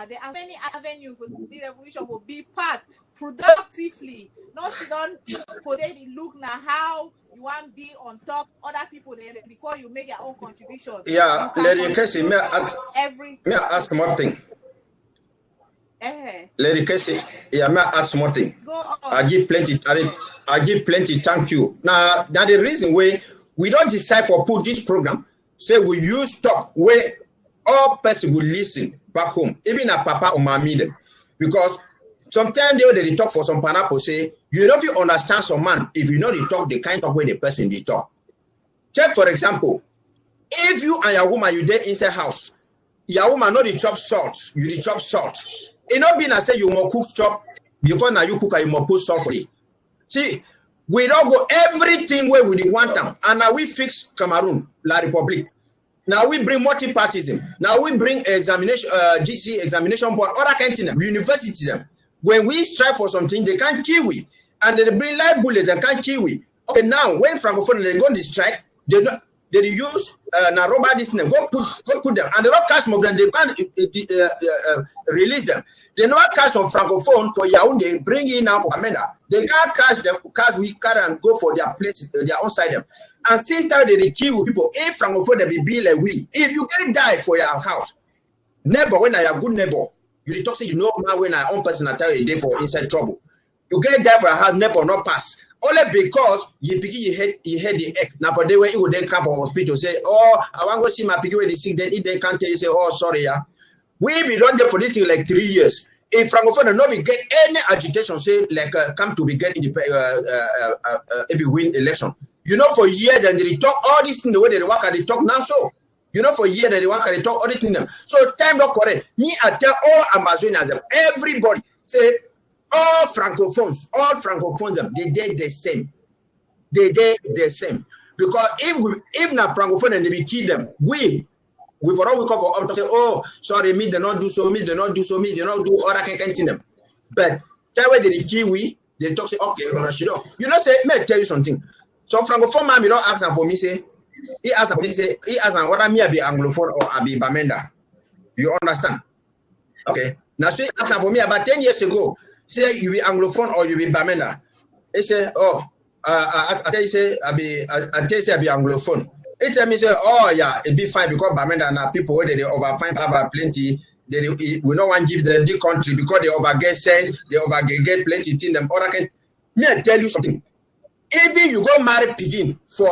there are many avenues for the revolution will be part productively. No, she don't for them look now how you want to be on top other people there before you make your own contribution. Yeah, Lady Casey, may I ask one thing? Lady Casey, yeah, may I add something? Go on. I give plenty thank you. Now the reason why we don't decide for put this program, say we use talk where all person will listen back home, even a papa or mommy them. Because sometimes they talk for some pineapple, say, you know if you understand some man, if you know they talk the kind of way the person they talk. Take for example, if you and your woman you there inside house, your woman know the chop salt, you the chop salt. It not being I say you more cook chop because now you cook and you more put salt for it. See, we don't go everything where we want them, and now we fix Cameroon, La Republic. Now we bring multi-partism. Now we bring examination, GC examination board, other kind of thing, university them. When we strive for something, they can't kill we, and they bring live bullets and can't kill we. Okay, now when Francophone they go on the strike, they use Naroba this name, go put them, and they don't cast some of them, they can't release them. They not catch some Francophone for Yaoundé, bring in now for Amenda. They can't catch them, catch we carry and go for their places, their own side them. And since that they kill people, if Francophone they be like we, if you get die for your house, neighbor when I have good neighbor, you talk say you know man when I own person I tell you they for inside trouble. You get die for your house, neighbor not pass. Only because you pick you had the egg. Now for the way it would then come from hospital say, oh, I want to go see my piggy when they sick, then if they can't tell you say, oh sorry, yeah. We be done there for this thing like 3 years. If Francophone not be get any agitation, say like come to be get in the if you win election. You know for years and they talk all this thing the way they work and they talk now so. You know for years that they work and they talk all this thing them. So time not correct. Me I tell all Ambazonians, everybody say all Francophones them, they did the same. They did the same. Because if not Francophone and they be kill them, we for all we call for up to say, oh, sorry, me they not do so, me they not do so, me they not do all that kind of them. But that way they kill we, they talk say, okay, you know say, may I tell you something. So Francophone man, me don't ask for me say, he ask for me say, he ask whether me I be Anglophone or I be Bamenda. You understand? Okay. Now say ask for me about 10 years ago, say you be Anglophone or you be Bamenda. He say, oh, I tell you say I be Anglophone. He tell me say, oh yeah, it be fine because Bamenda and people where they overfind have plenty. We don't want to give them the country because they overget sense, they overget plenty in them. Or I can me I tell you something. Even you go marry pigin for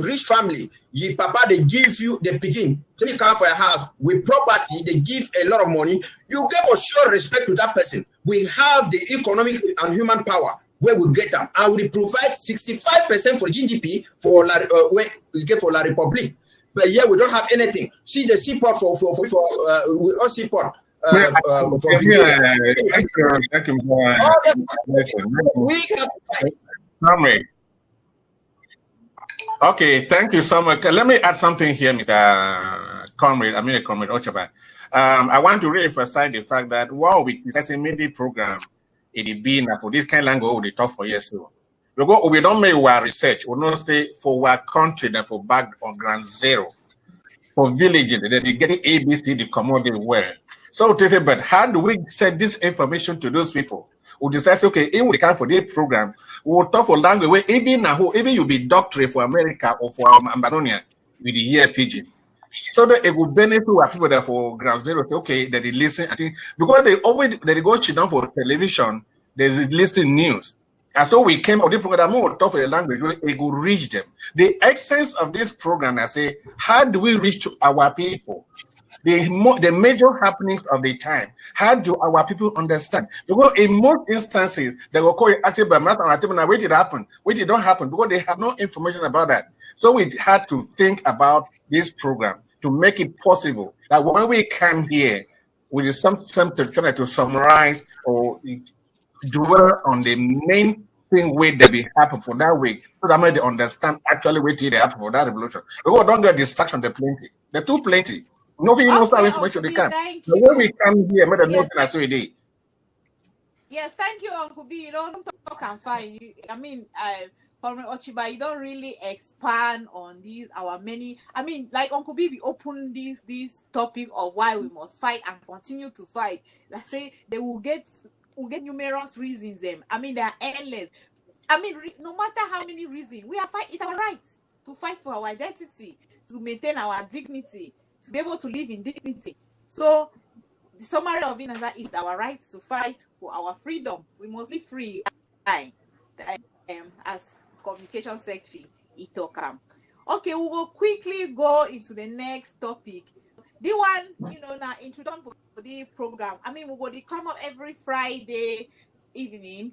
rich family, your papa they give you the pigin, take come for your house with property, they give a lot of money. You get for sure respect to that person. We have the economic and human power where we get them, and we provide 65% for GDP for where we get for La Republic. But yeah, we don't have anything. See the seaport for we all seaport. Thank you. We have Comrade. Okay, thank you so much. Let me add something here, Mr. Comrade Ochaba. I want to re-emphasize the fact that while we discussing many programs, it be for this kind of language we talk for years ago. We don't make our research. We don't say for our country that for back on ground zero, for villages that they get ABC the commodity well. So to say, but how do we send this information to those people? We decide, okay, if we come for this program, we'll talk for language where even you be doctorate for America or for Ambazonia with the year pidgin. So that it will benefit our people that for ground zero, okay, that they listen, I think, because they go sit down for television, they listen news. And so we came on this program, we'll talk for the language where it will reach them. The essence of this program, I say, how do we reach to our people? The major happenings of the time. How do our people understand? Because in most instances, they will call it active by matter and wait it happen, wait it don't happen, because they have no information about that. So we had to think about this program to make it possible that when we come here with something to try to summarize or dwell on the main thing where they be happen for that week, so that they understand actually what they happen for that revolution. Because don't get distraction, they're plenty. They're too plenty. Nobody knows how information they can. The way we come here, made a note and I say it. Yes, thank you, Uncle B. You don't talk and fine. I mean, Ochiba, you don't really expand on these our many. I mean, like Uncle B, we open this topic of why we must fight and continue to fight. Let's say they will get numerous reasons. I mean, they are endless. I mean, no matter how many reasons we are fight, it's our right to fight for our identity, to maintain our dignity, to be able to live in dignity. So the summary of it is our right to fight for our freedom. We must be free. As communication secretary, Itokam. Okay, we will quickly go into the next topic. The one, now introduction for the program. I mean, we will come up every Friday evening,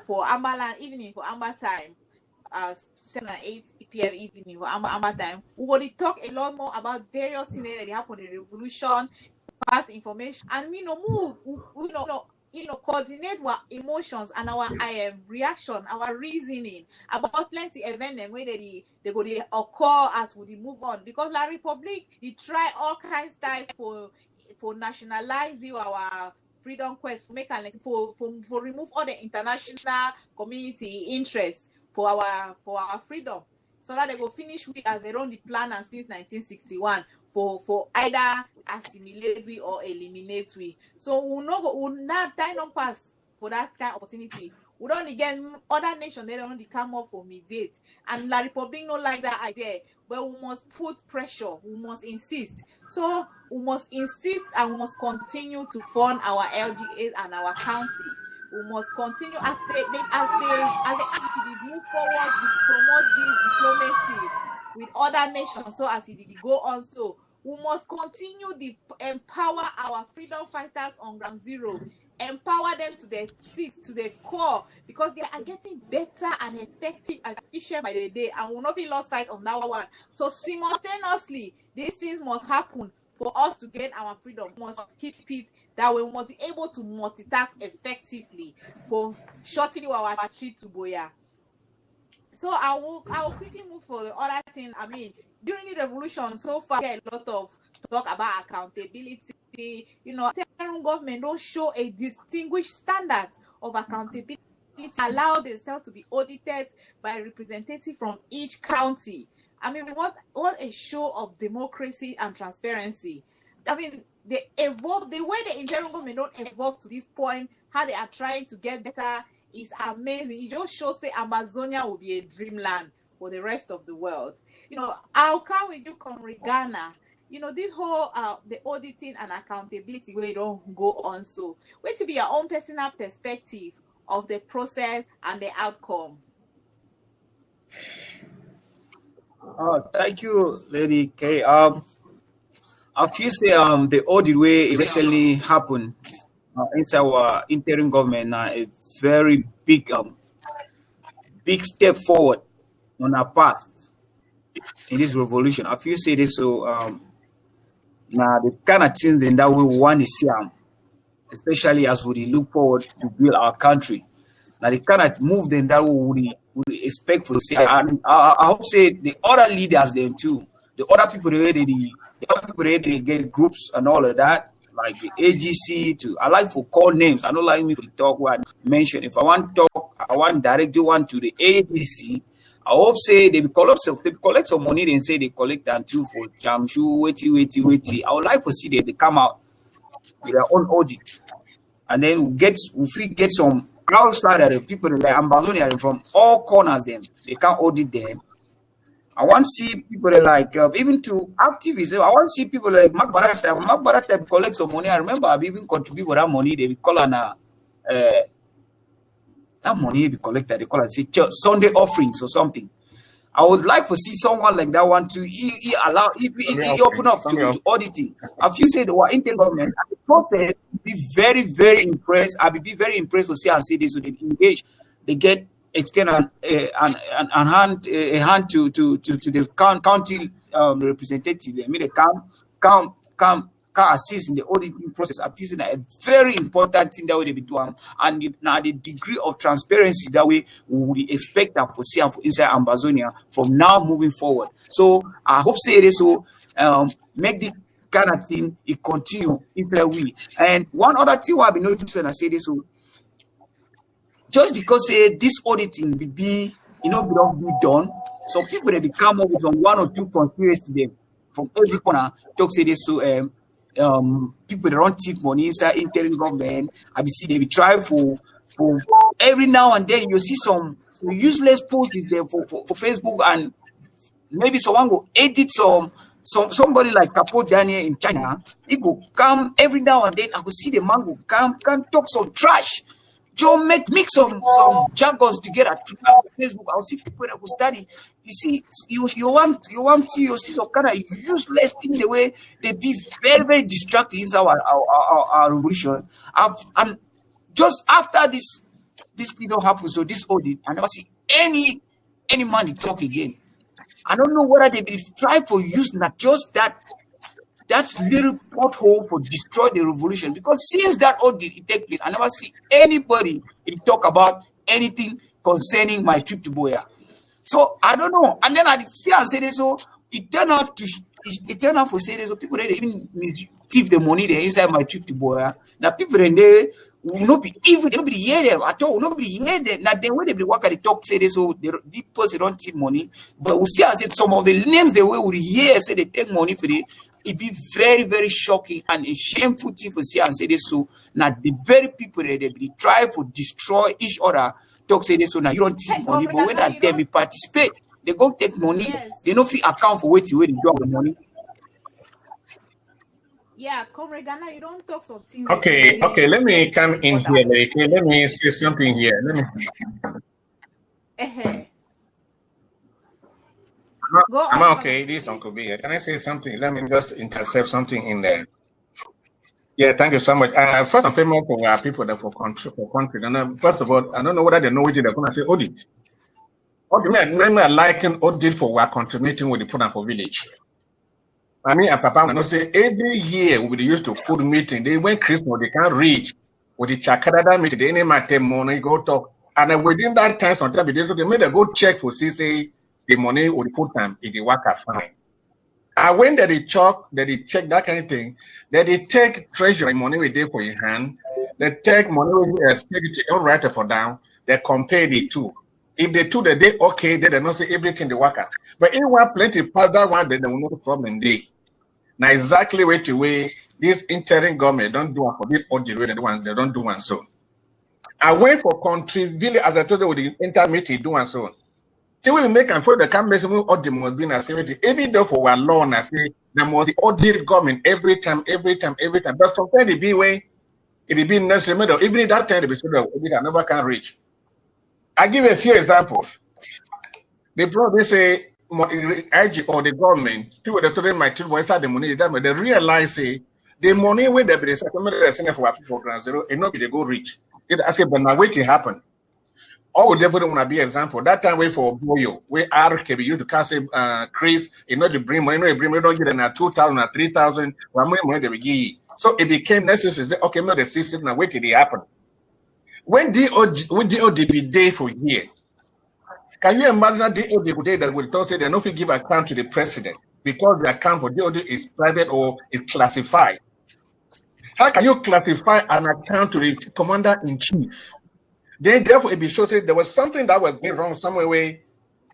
for Amberland evening for Amber time, 7 and 8 p.m. evening for Amber time. We will talk a lot more about various things that happened in the revolution, past information, and coordinate our emotions and our reaction, our reasoning about plenty events where they go to occur as we move on. Because La Republic, they try all kinds of stuff for nationalize our freedom quest, for remove all the international community interest for our freedom, so that they go finish with as they run the plan and since 1961 for either assimilate we or eliminate we. So we'll not die no pass for that kind of opportunity. We don't again other nations, they don't come up for mediate, and La Republic not like that idea. But we must put pressure, we must insist. So we must insist and we must continue to fund our LGAs and our county. We must continue as they move forward to promote this diplomacy with other nations, so as it go on. So we must continue to empower our freedom fighters on ground zero, empower them to the seats, to the core, because they are getting better and effective and efficient by the day, and will not be lost sight on that one. So simultaneously, these things must happen for us to gain our freedom. We must keep it that we must be able to multitask effectively for shortening our trip to Boya. So I will quickly move for the other thing. I mean, during the revolution, so far, a lot of talk about accountability. Federal government don't show a distinguished standard of accountability, allow themselves to be audited by a representative from each county. I mean, what a show of democracy and transparency. I mean, they evolve, the way the internal government don't evolve to this point, how they are trying to get better is amazing. It just shows that Ambazonia will be a dreamland for the rest of the world. I'll come with you, Comrade Ghana. This whole the auditing and accountability where you don't go on. So, wait to be your own personal perspective of the process and the outcome. Thank you, Lady K. I feel say the audit way it recently happened inside our interim government a very big step forward on our path in this revolution. I feel say this so now the kind of things that we want to see, especially as we look forward to build our country. Now the kind of move then that we expect for see. I hope say the other leaders then too, the other people they get groups and all of that, like the AGC too. I like for call names. I don't like me for talk what I mention. If I want to talk, I want direct you one to the AGC. I hope say they collect some money and say they collect and too for Jamshu, wait. I would like to see they come out with their own audit. And then we get some outside of the people like Ambazonia from all corners them. They can't audit them. I want to see people like even to activists. I want to see people like Mark Barata collect some money. I remember I've even contributed with that money. They will call on that money be collected. They call and say Sunday offerings or something. I would like to see someone like that one to he open up to auditing. If you say the Indian government the process, be very, very impressed. I'll be very impressed to see and see this. So they engage, they get extend a hand to the county representative. They may come assist in the auditing process. I feel that a very important thing that we be doing, and now the degree of transparency that we expect and foresee inside Ambazonia from now moving forward. So I hope say this will make the kind of thing it continue if we. And one other thing I've been noticing, I say this will just because this auditing will be be done. Some people they come up with one or two conspiracy them from every corner talk say this so people that don't take money inside interim government. I see they be try for every now and then you see some useless posts there for Facebook, and maybe someone will edit some somebody like Capo Daniel in China, he go come every now and then. I go see the man go come talk some trash. Joe mix some jargons together on Facebook. I'll see people that will study. You see, you want to see some kind of useless thing the way they be very, very distracting in our revolution. And just after this thing don't happen, so this audit, I never see any man talk again. I don't know whether they be try for use not just that little pothole for destroy the revolution, because since that audit it take place, I never see anybody talk about anything concerning my trip to Boya. So I don't know. And then I see and say this, so it turned out to say this, so people they even thief the money they inside my trip to Boya. Now people in there will not be even nobody hear them at all. Nobody hear them. Now then when they be work at the top say this, so the deep person don't thief money. But we see and say some of the names they will hear say they take money for it. It be very, very shocking and a shameful thing for see and say this. So now the very people that they try to destroy each other talk say this. So now you don't take money, but when that they participate, they go take money. Yes. They don't feel account for where they do the money. Yeah, Comrade Ghana, you don't talk something. Okay, let me come in here. Okay, let me say something here. Let me. I'm okay. This Uncle B. Can I say something? Let me just intercept something in there. Yeah, thank you so much. First and foremost, for our people that for country. And first of all, I don't know whether they know what they're going to say audit. What do you mean? I like an audit for our contributing with the Puna for village. I mean, Papa, I know say every year we used to put meeting. They when Christmas they can't reach with the Chakada meeting. They any matter money go talk, and then within that time, sometimes they made a go check for say the money would put them in the worker fine. And when they check that kind of thing, they take treasury money with they for your hand, they take money with security on write for down, they compare the two. If the two they okay, they don't say everything the worker. But in one plenty past that one, then there will no problem there. Now exactly what the way this interim government don't do for this audit way they don't do and so. I went for country village as I told you with the intermediate do and so on. So we make and for the campus audit must be a safety. Even though for one law, I say there must audit government every time. But sometimes it be way it be necessary. Even that time they should have never can reach. I give a few examples. They say IG or the government, people that told them my children inside the money, they realize say the money where they be sending for our programs, they not be they go reach. They ask but now what can happen? All definitely want to be example. That time wait for Boyo, where RKB used to cast Chris, you know, the bring money, don't get them 2,000 or 3,000, or money they will give. So it became necessary to say, okay, no, the system now wait till it happen. When DOD be day for year, can you imagine that DOD today that will tell say they not give account to the president because the account for DOD is private or is classified? How can you classify an account to the commander-in-chief? Then therefore it be sure say there was something that was going wrong somewhere way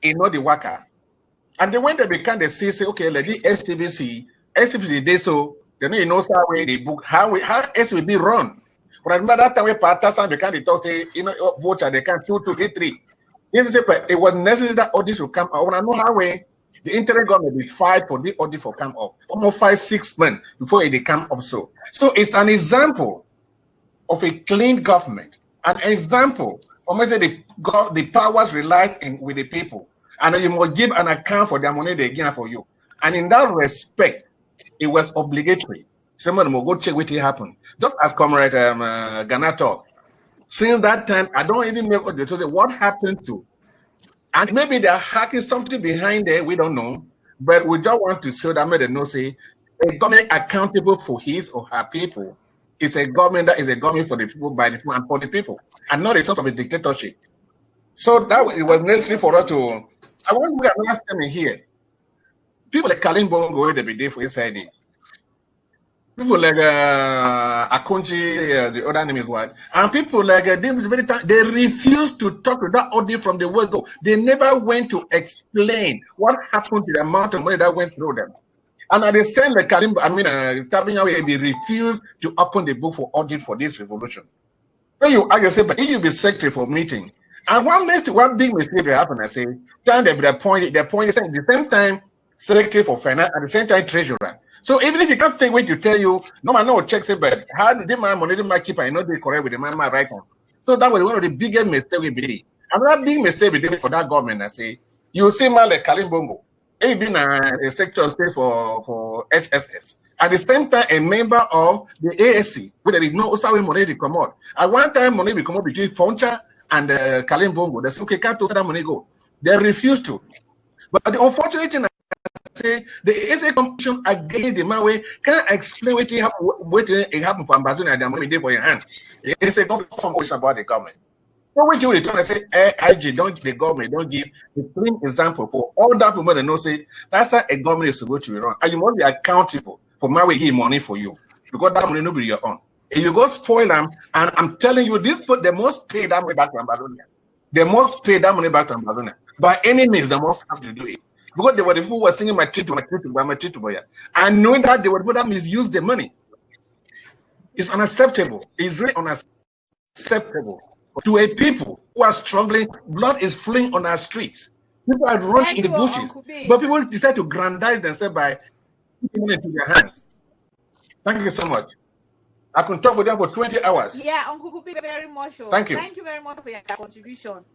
in not the worker. And then when they become the say okay, like the STBC they so they know you know how way they book how STBC run. But I remember that time we participants became the talk say voter they can 2, 2, 3. It was necessary that audits will come out. When I know how way the interim government will fight for the audit for come up almost 5-6 months before it come up. So it's an example of a clean government. An example, almost say the powers relies with the people, and you must give an account for the money they give for you. And in that respect, it was obligatory. Someone will go check what happened. Just as Comrade Ghana talk. Since that time, I don't even know what happened to. And maybe they're hacking something behind there, we don't know. But we just want to show that made no say a government accountable for his or her people. It's a government that is a government for the people, by the people, and for the people, and not a sort of a dictatorship. So that it was necessary for us to. I want to look at last time in here. People like Kalimbo go every day for inside it. People like Akunji, the other name is what? And people like they refuse to talk to that audio from the word go. They never went to explain what happened to the amount of money that went through them. And at the same like Kalimbo, they refused to open the book for audit for this revolution. So you argue say, but if you be secretary for meeting, and one big mistake that happened, I say, time they point is at the same time Secretary for Finance, at the same time Treasurer. So even if you can't take what to tell you, no man no checks it, but how did the man money the keep I know they correct with the man right on. So that was one of the biggest mistakes we did. Another big mistake we did for that government, I say, you see man like Kalimbongo, he been a sector state for HSS. At the same time, a member of the ASC, where there is no Osawe money to come out. At one time, money will come out between Foncha and Kalimbongo. They say, okay, can't that money go? They refuse to. But the unfortunate thing, say the ASA commission against the man way can't explain what happened for Ambazonia and the money there for your hand. They say don't come about the government. So when you return and say IG, don't the government don't give a clean example for all that people that know say that's how a government is supposed to be run. And you must be accountable for my way give money for you. Because that money will be your own. If you go spoil them, and I'm telling you, this put the most pay that money back to Ambazonia. They must pay that money back to Ambazonia. By any means, they must have to do it. Because they were the people who were singing my treat, and knowing that they were people that misuse the money. It's unacceptable. It's really unacceptable to a people who are struggling. Blood is flowing on our streets. People are running in the bushes, but people decide to grandize themselves by putting it into their hands. Thank you so much. I can talk with them for 20 hours. Yeah, Uncle Pupi, very much. Thank you. Thank you very much for your contribution.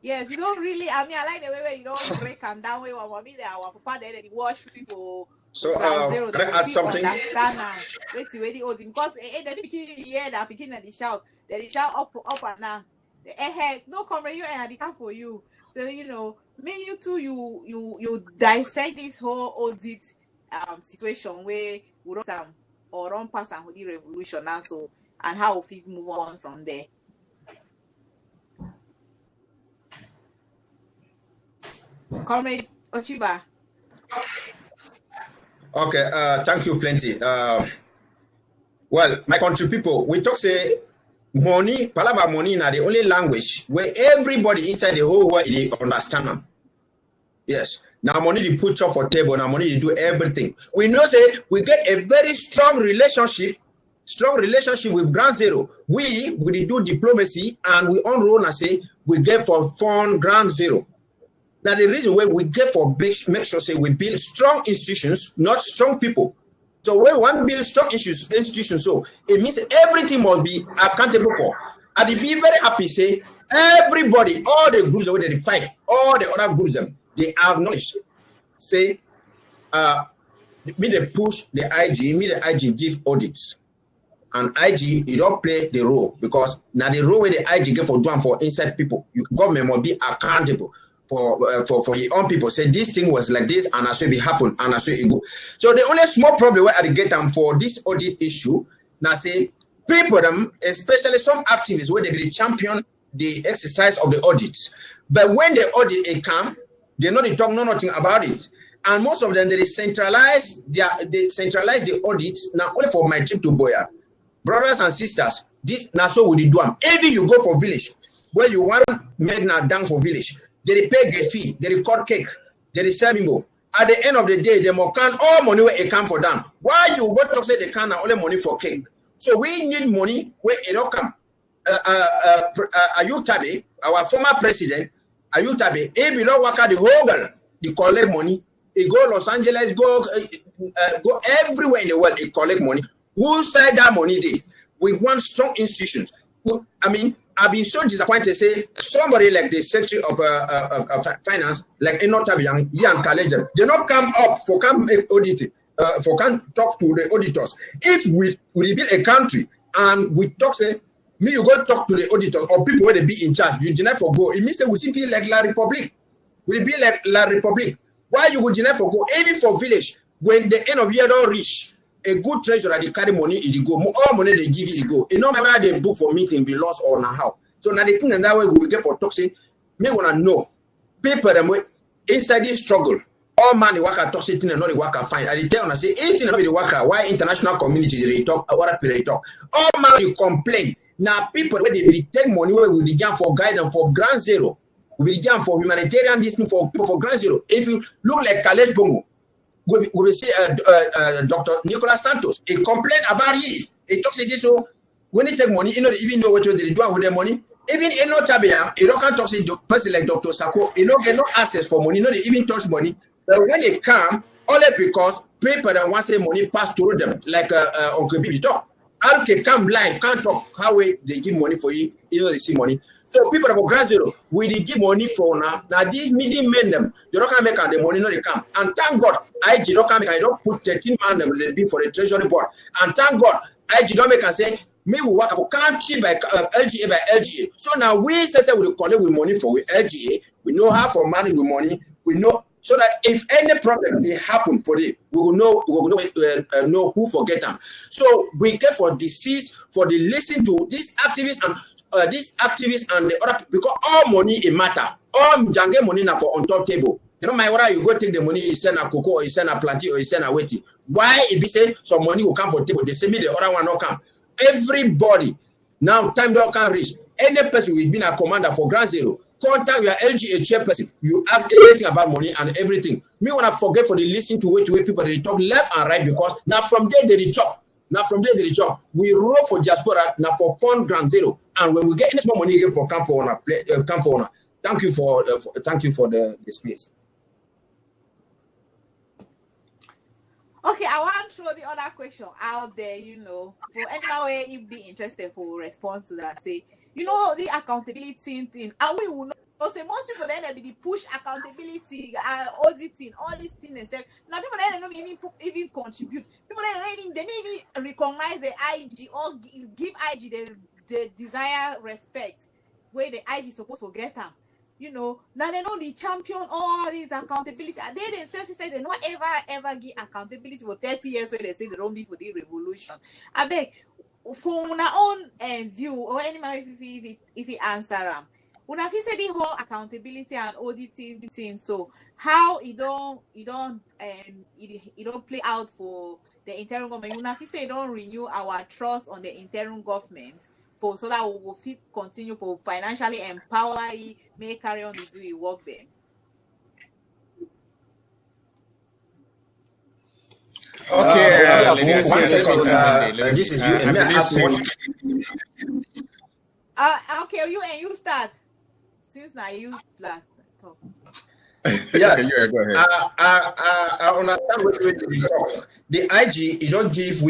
Yes, you don't really. I mean, I like the way where you don't break them down. Where our mommy there, our papa there, they wash people. So, can I add something? Because the beginning here, that beginning they shout up and down. No come you and I can't for you. So you know, me you too, you dissect this whole audit situation where we run some or run past and the revolution and so and how we move on from there. Comrade Ochiba. Okay, thank you plenty. Well, my country people, we talk say money, palava money is the only language where everybody inside the whole world they understand them. Yes. Now money they put up for table, now money they do everything. We know say we get a very strong relationship with Ground Zero. We do diplomacy and we on road and say we get for fund Ground Zero. Now the reason why we get for make sure say we build strong institutions, not strong people. So when one builds strong institutions, so it means everything must be accountable for. And if be very happy, say everybody, all the groups where they fight, all the other groups they acknowledge. Say me they push the IG give audits. And IG, you don't play the role because now the role where the IG get for doing for inside people, government must be accountable for your own people. Say this thing was like this and I saw it happen and I saw it go. So the only small problem where I get them for this audit issue, now say people them, especially some activists where they champion the exercise of the audits. But when the audit come, they know they talk nothing about it. And most of them they centralize the audits now only for my trip to Boya. Brothers and sisters, this now so we do them. Even you go for village where you want make now down for village. They pay gate fee, they record cake, they sell more. At the end of the day, they more can all money where it come for them. Why you go to say they can only money for cake? So we need money where it don't come. Ayutabe, our former president, Ayutabe, he don't work at the whole girl, he collect money. He go Los Angeles, go everywhere in the world, he collect money. Who said that money there? We want strong institutions. I mean, I've been so disappointed. Say somebody like the Secretary of Finance, like Enotabi Yan Kalejem, they not come up for come audit, for come talk to the auditors. If we build a country and we talk, say me you go talk to the auditors or people where they be in charge, you deny for go. It means say we simply like La Republic. We be like La Republic. Why you would deny for go? Even for village, when the end of year don't reach. A good treasurer, they carry money, it go. All money they give it go. It no matter they book for meeting, be lost or not how. So now the thing and that way we get for toxic, me wanna know. People them inside this struggle. All man the worker toxic thing and not the worker fine. I tell you, I say anything about the worker, why international community they talk, what they talk. All man you complain. Now people where they take money where we begin for guidance for Ground Zero. We begin for humanitarian business for people for Ground Zero. If you look like Khaled Bongo. We will see Dr. Nicolas Santos. He complained about it. He talks like this. So when they take money, you know, they even know what they do with their money. Even in no tabia, you don't can talk to the person like Dr. Sako, you don't get no access for money, they even touch money. But when they come, only because people that want say money pass through them, like Uncle Bibi talk. How can come live, can't talk how they give money for you, you know they see money. So people that go ground zero, we they give money for now these medium men them, they don't come make the money, no they come. And thank God, IG don't come make, I don't put 13 man them be for the treasury board. And thank God, IG don't make and say, me we work for country by LGA by LGA. So now we say we collect with money for LGA. We know how for money with money. We know so that if any problem they happen for it, we will know who forget them. So we get for disease for the listen to these activists and the other people, because all money it matter. All jange money now for on top table. You know, my whether you go take the money, you send a cocoa or you send a plantain or you send a wetty. Why if you say some money will come for table, they say me the other one not come. Everybody now time don't can reach. Any person who has been a commander for ground zero, contact your LGA chairperson. You ask everything about money and everything. Me when I forget for the listen to way people they talk left and right because now from there they chop. Now from there they chop. We roll for diaspora now for fund ground zero. And when we get any more money again for camp for owner, camp for owner. Thank you for the space. Okay, I want to throw the other question out there, you know, for any way you be interested for response to that. Say, you know, the accountability thing, and we will know. Say most people then be the push accountability, auditing, all these things and stuff. Now people then don't even contribute. People then they don't even recognize the IG or give IG the desired respect where the IG is supposed to get them. You know, now they know the champion all these accountability. They themselves say they not ever give accountability for 30 years where they say they don't be for the revolution. I beg for our own view or anybody if he answer them. When I say the whole accountability and auditing thing, so how it don't play out for the interim government. When I say it don't renew our trust on the interim government. For so that we will fit continue for financially empower you, may carry on to do your work there. Okay, 1 second. This is you. May I ask one? Okay, you start. Since now you last talk. Yes, go ahead. I understand what you talk. The IG, you don't give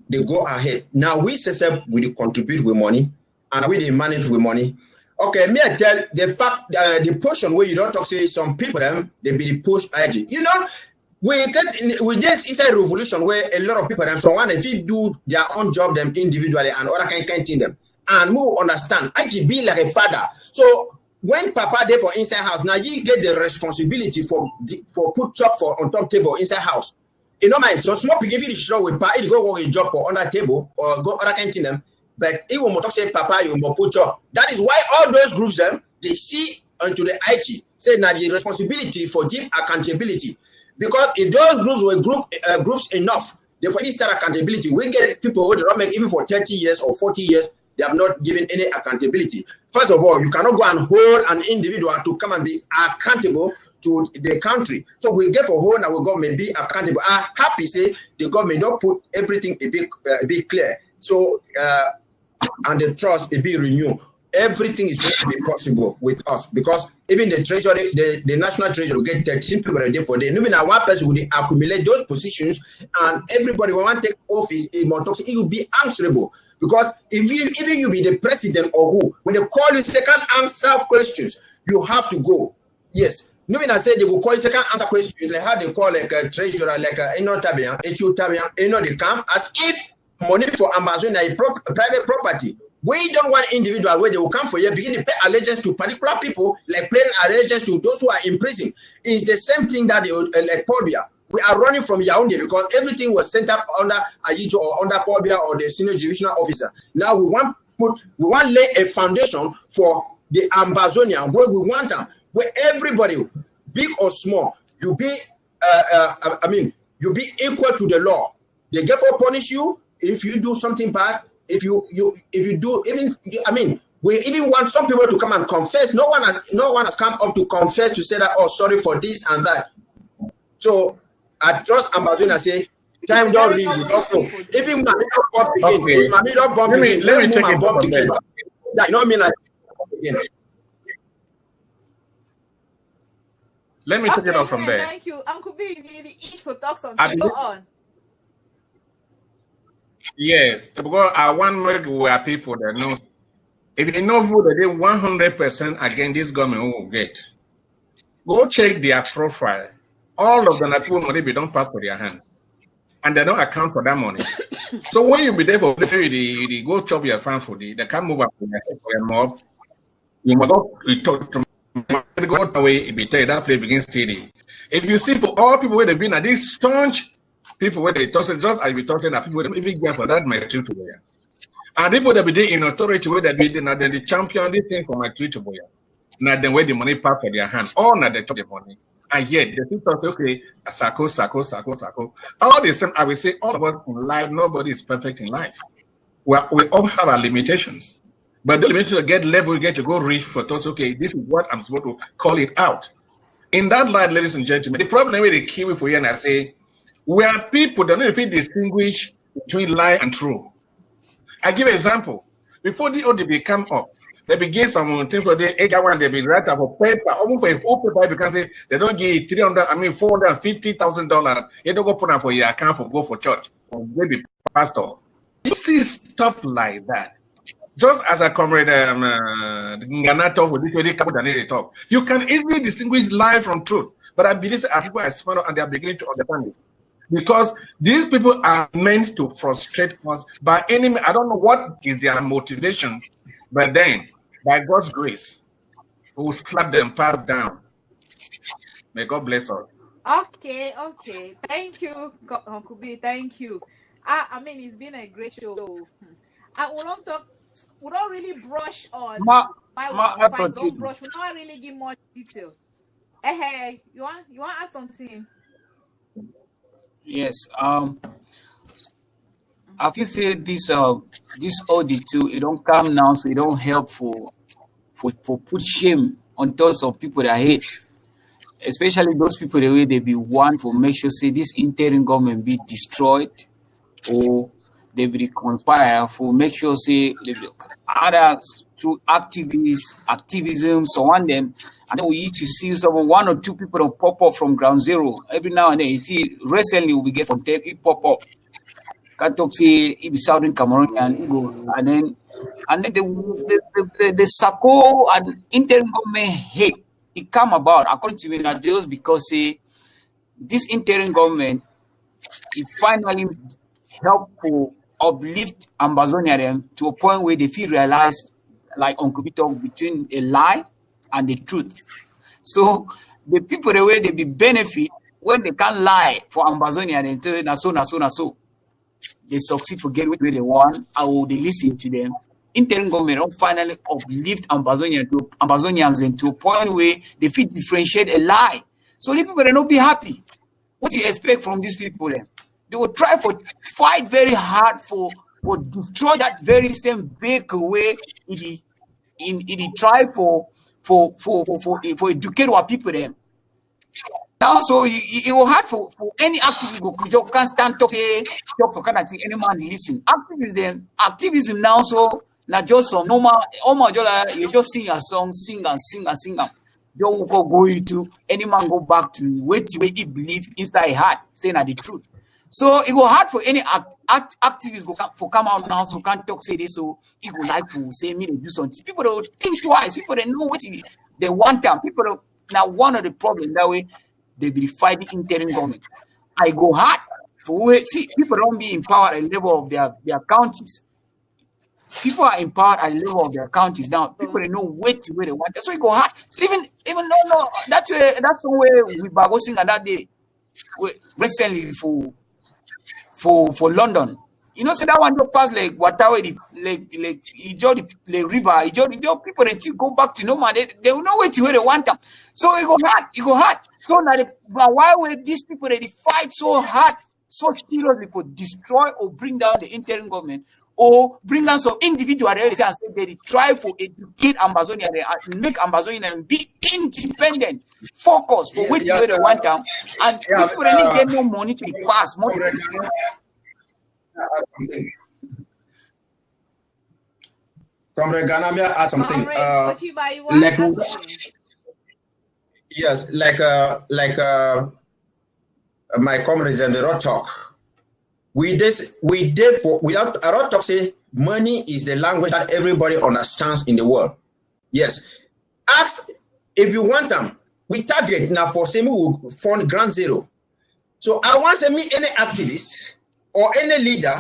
they go ahead. Now we say we contribute with money and we manage with money. Okay, me I tell the fact the portion where you don't talk say some people them they be the push IG. You know, we just inside revolution where a lot of people them someone if you do their own job them individually and other kind thing them and more understand IG be like a father. So when Papa there for inside house, now you get the responsibility for put chop for on top table inside house. You know, mind, so small people, if you show with Papa, you go work a job for under table or go other kind of them, but it will talk say Papa, you will put job. That is why all those groups them they see onto the IG say now the responsibility for give accountability. Because if those groups were groups enough, therefore this start accountability. We get people who don't make even for 30 years or 40 years, they have not given any accountability. First of all, you cannot go and hold an individual to come and be accountable to the country. So we get for whole our government be accountable. I'm happy say the government don't put everything a bit clear. So and the trust a bit renewed. Everything is going to be possible with us because even the treasury, the national treasury will get 13 people a day for them. Even one person will accumulate those positions and everybody will want to take office in Montox, it will be answerable. Because if even you be the president or who, when they call you second answer questions, you have to go. Yes. No, when I say they will call you second answer questions, like how they call like a treasurer, like a tabian, they come as if money for Ambazonia is private property. We don't want individual where they will come for you, begin to pay allegiance to particular people, like paying allegiance to those who are in prison. It's the same thing that they like Paul Biya. We are running from Yaoundé because everything was sent up under Ayijo or under Paul Biya or the senior divisional officer. Now we want lay a foundation for the Ambazonia where we want them, where everybody, big or small, you be you be equal to the law. They therefore punish you if you do something bad. If you do we even want some people to come and confess. No one has come up to confess to say that, oh, sorry for this and that. So I trust Ambazonia say time don't read, we don't know. Even let me take it from there. Yeah, you know what I mean? Like, again. Let me take it off from there. Thank you. Uncle B, you need each for talk something. Go on. Yes, because I want where people that know. If you know who they 100% against this government who will get, go check their profile. All of them are people money they don't pass for their hand, and they don't account for that money. So when you be there for the go chop your farm for they can't move up for your mob. You must go talk to go away. If you tell that place begins steady. If you see for all people where they've been at this staunch people where they talk just as we talking that people even get for that material to wear. And people that be there in authority where they be now then the champion this thing for my to boy. Now then where the money pass for their hand, all now they talk the money. And yet they think okay, sako. All the same, I will say all of us in life, nobody is perfect in life. We all have our limitations. But the limitations get level, we get to go reach for us, okay, this is what I'm supposed to call it out. In that light, ladies and gentlemen, the problem with the Kiwi for you and I say, we are people that don't even distinguish between lie and true. I give an example. Before the ODB come up, they begin some things for the one they be write up a paper, almost for a whole paper because they don't give $450,000. You don't go put them for your account for go for church or maybe pastor. You see stuff like that. Just as a comrade Nganato with this talk, you can easily distinguish lie from truth. But I believe as people are smart and they are beginning to understand it. Because these people are meant to frustrate us by any means. I don't know what is their motivation, but then, by God's grace, we will slap them path down. May God bless us. Okay. Thank you, Uncle B. Thank you. I mean, it's been a great show. We don't really brush on why we fight. Don't brush. We don't really give much details. Hey, you want to add something? Yes. I feel say this audit too. It don't come now, so it don't help for put shame on thoughts of people that hate, especially those people the way they be one for make sure say this interim government be destroyed or they be conspire for make sure say others through activism, so on them. And then we used to see one or two people that pop up from ground zero every now and then. You see, recently we get from Turkey pop up. Can't talk say it be Southern Cameroon and go and then the Sako and interim government hate it come about according to me not just because say this interim government it finally helped to uplift Ambazonia them to a point where they feel realized like Uncle B talk between a lie and the truth. So the people the way they be benefit when they can't lie for Ambazonia and tell na so they succeed for getting what they want or they listen to them. Interim government finally uplift Ambazonians into a point where they feel differentiate a lie. So the people will not be happy. What do you expect from these people then? They will try for fight very hard for destroy that very same vehicle way in the try for educate our people them. Now so it will hard for any activist who can stand talk for kind of any man listen. Activism now so not just some normal you just sing a song, sing. Don't go into any man go back to wait he believe inside heart saying the truth. So it will hard for any activists go come out now so can't talk say this so it will like to say me to do something. People don't think twice. People they know what they want them. People don't, now one of the problems that way they be fighting interim government. I go hard for see people don't be empowered at the level of their counties. People are empowered at the level of their counties now. People they know where they want. So it go hard. So even no that's somewhere we were sing that day recently for London. You know, so that one don't pass like whatever the river. People they still go back to normal. They will know where they want them. So it go hard. So now why will these people they fight so hard, so seriously for destroy or bring down the interim government or bring down some individual and say they try for educate Ambazonia and make Ambazonia be independent, focus for which way they want them, and people they need get more money to pass more. Comrade Ghana, may I add something? Ochiba, you want Like, to add something? yes, my comrades and the road talk. Without a road talk say money is the language that everybody understands in the world. Yes. Ask if you want them. We target now for say we will fund ground zero. So I want to meet any activist or any leader,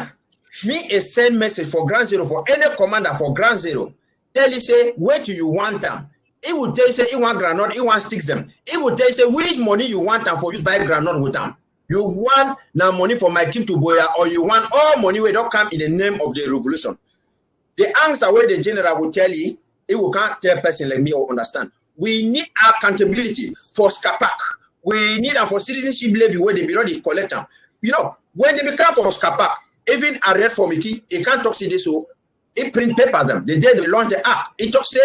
me a send message for ground zero for any commander for ground zero. Tell you say where do you want them? It will tell you say he want granite, he want sticks them. It will tell you say which money you want them for use buy granite with them. You want now money for my team to boya, or you want all money where don't come in the name of the revolution. The answer where the general will tell you, it will can't tell a person like me or understand. We need accountability for SCAPAC. We need them for citizenship levy where they be ready to collect them. You know, when they become for SCAPAC, even a red for Mickey, it can't talk to this so it print papers them. The day they launch the app, it talks say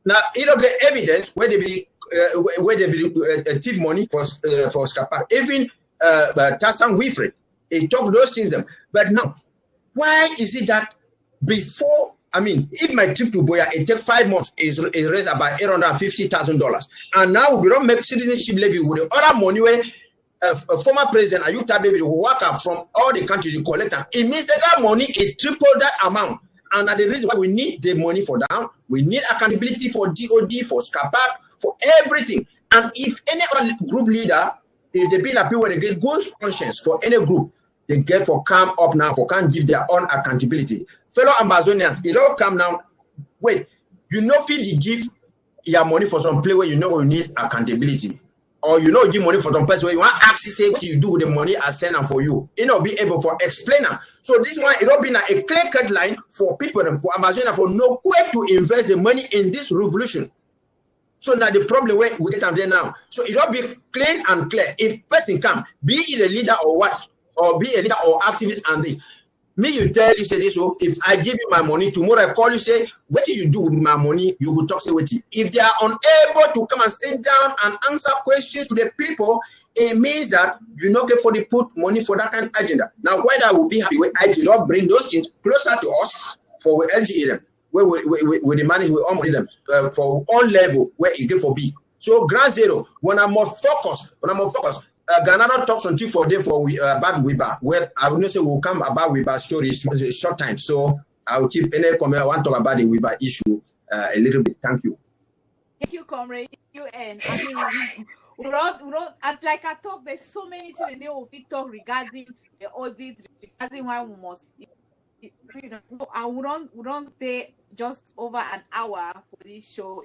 now it don't get evidence where they be thief money for SCAPAC. Even Tassan Wilfred, it talk those things them. But now, why is it that before? I mean, if my trip to Boya, it takes 5 months, is raised about $850,000. And now we don't make citizenship levy with the other money where a former president, Ayuta Baby, will work up from all the countries you collect. It means that money is triple that amount. And that's the reason why we need the money for that. We need accountability for DOD, for SCAPAC, for everything. And if any other group leader, if they be appeal where they get good conscience for any group, they get for come up now, for can give their own accountability. Fellow Ambazonians, it all come now. Wait, you know, feel you give your money for some place where you know you need accountability, or you know you give money for some place where you want access. Say what you do with the money I send them for you. You know, be able for explain them. So this one, it all be now a clear-cut line for people for Ambazonia for know where to invest the money in this revolution. So now the problem where we get them there now. So it all be clean and clear. If person come, be it a leader or what, or be a leader or activist and this. Me, you tell you say this, so if I give you my money, tomorrow I call you, say, what do you do with my money? You will talk, say, what? If they are unable to come and sit down and answer questions to the people, it means that you not get for the put money for that kind of agenda. Now, why I will be happy when I do not bring those things closer to us for we LGA them, where we manage, we all them for one level where you get for B. So, ground zero, when I'm more focused, Ghana talks until for them for about Weber. Well, I will not say we'll come about Weber story. It's a short time, so I will keep any comment. I want to talk about the Weber issue a little bit. Thank you. Thank you, comrade. And I mean, we don't, like I talk. There's so many things in there we talk regarding the audit, regarding why we must. You know, I wouldn't stay just over an hour for this show.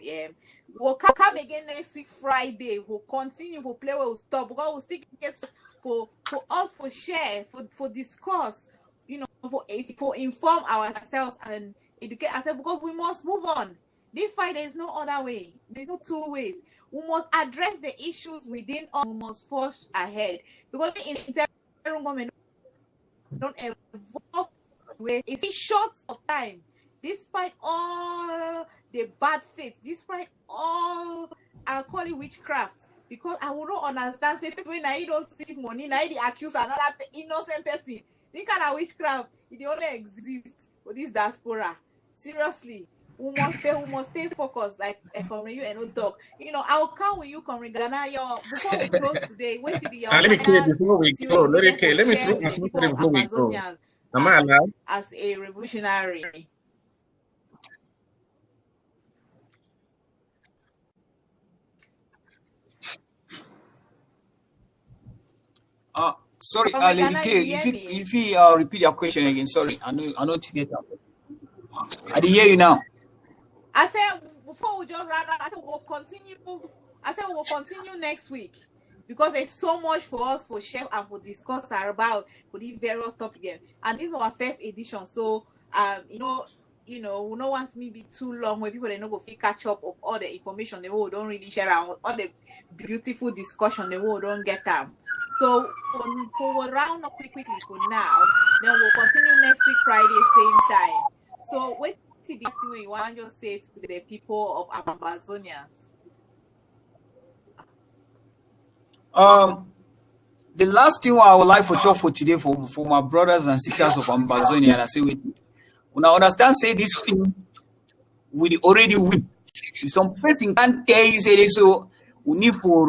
We'll come again next week Friday. We'll continue. We'll play. We'll stop because we'll still get for us for share for discuss. You know, for inform ourselves and educate ourselves because we must move on. This fight, there's no other way. There's no two ways. We must address the issues within us. We must forge ahead because in interim government don't evolve. It's a short of time. Despite all the bad faith, despite all, I'll call it witchcraft, because I will not understand. Say, when I don't see money, now they accuse another innocent person. This kind of witchcraft, it only exists for this diaspora. Seriously, we must stay focused, like Comrade you and no talk. You know, I'll come with you, Comrade Ghana. Before we close today, wait till the let me clear before we go. Let me talk before we go. Am I allowed? As a revolutionary. Sorry, Lady K, if you repeat your question again, sorry, I know to get up. I didn't hear you now. I said before we just rather, I said we'll continue. I said we'll continue next week because there's so much for us for share and for discuss about for these various topics. And this is our first edition, so we don't want me to be too long where people they know go catch up of all the information they will don't really share out all the beautiful discussion they will don't get them. So we'll round up quickly for now. Then we'll continue next week Friday same time. So wait till the way you want to just say to the people of Ambazonia. The last thing I would like to talk for today for my brothers and sisters of Ambazonia, and I say wait. When I understand say this thing we already win. If some person can't tell you say this, so we need to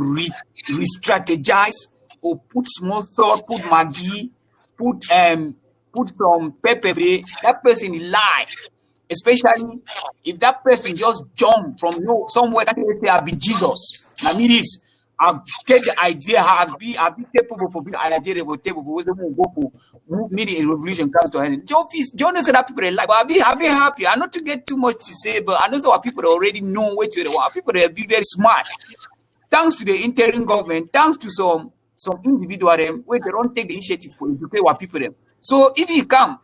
re-strategize or put small salt, put Maggi, put some pepper. That person lie. Especially if that person just jump from somewhere that they say I'll be Jesus. Now me this, I'll take the idea, I'll be capable for being idea for table for go for me the revolution comes to an end. John said that people like, but I'll be happy. I not to get too much to say, but I know what people already know what to want. People they be very smart. Thanks to the interim government, thanks to some individual them where they don't take the initiative for educate what people them. So if you come,